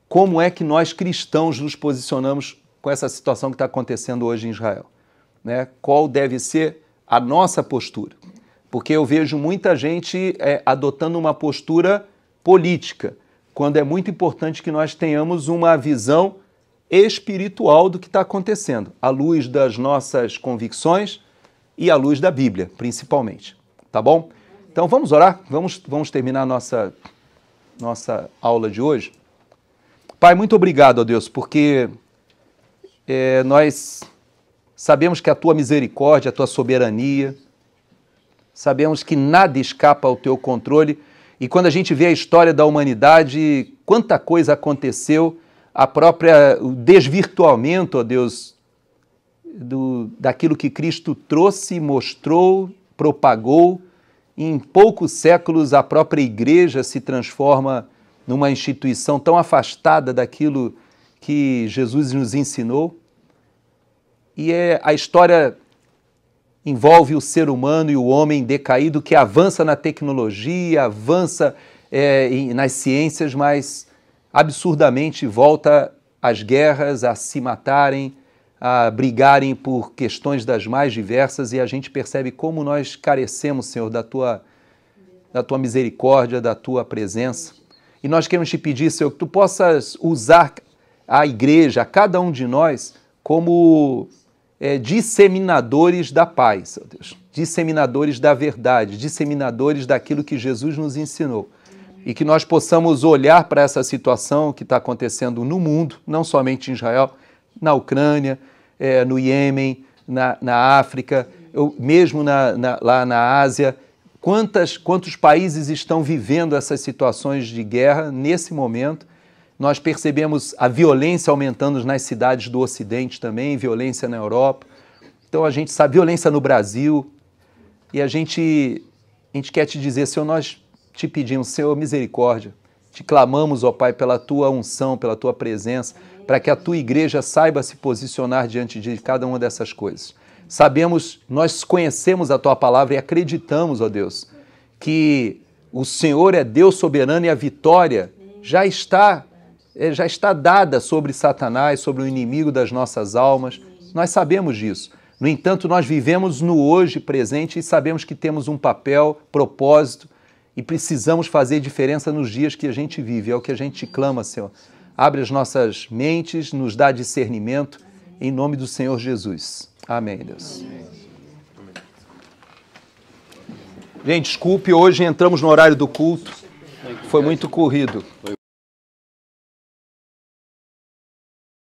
Como é que nós cristãos nos posicionamos com essa situação que está acontecendo hoje em Israel? Né? Qual deve ser a nossa postura? Porque eu vejo muita gente adotando uma postura política, quando é muito importante que nós tenhamos uma visão espiritual do que está acontecendo, à luz das nossas convicções e à luz da Bíblia, principalmente. Tá bom? Então vamos orar? Vamos terminar a nossa aula de hoje. Pai, muito obrigado, ó Deus, porque nós sabemos que a Tua misericórdia, a Tua soberania, sabemos que nada escapa ao Teu controle, e quando a gente vê a história da humanidade, quanta coisa aconteceu, o desvirtuamento, ó Deus, daquilo que Cristo trouxe, mostrou, propagou. Em poucos séculos, a própria igreja se transforma numa instituição tão afastada daquilo que Jesus nos ensinou. E a história envolve o ser humano e o homem decaído que avança na tecnologia, avança nas ciências, mas absurdamente volta às guerras, a se matarem, a brigarem por questões das mais diversas, e a gente percebe como nós carecemos, Senhor, da tua misericórdia, da Tua presença. E nós queremos Te pedir, Senhor, que Tu possas usar a igreja, a cada um de nós, como disseminadores da paz, Senhor Deus, disseminadores da verdade, disseminadores daquilo que Jesus nos ensinou. E que nós possamos olhar para essa situação que está acontecendo no mundo, não somente em Israel, na Ucrânia, no Iêmen, na África, mesmo lá na Ásia. Quantos países estão vivendo essas situações de guerra nesse momento? Nós percebemos a violência aumentando nas cidades do Ocidente também, violência na Europa. Então a gente sabe, violência no Brasil. E a gente quer Te dizer, Senhor, nós Te pedimos, Senhor, misericórdia. Te clamamos, ó Pai, pela Tua unção, pela Tua presença, para que a Tua igreja saiba se posicionar diante de cada uma dessas coisas. Sabemos, nós conhecemos a Tua palavra e acreditamos, ó Deus, que o Senhor é Deus soberano e a vitória já está dada sobre Satanás, sobre o inimigo das nossas almas. Nós sabemos disso, No entanto, nós vivemos no hoje presente e sabemos que temos um papel, propósito e precisamos fazer diferença nos dias que a gente vive. É o que a gente clama, Senhor. Abre as nossas mentes, nos dá discernimento, em nome do Senhor Jesus. Amém, Deus. Gente, desculpe, hoje entramos no horário do culto. Foi muito corrido.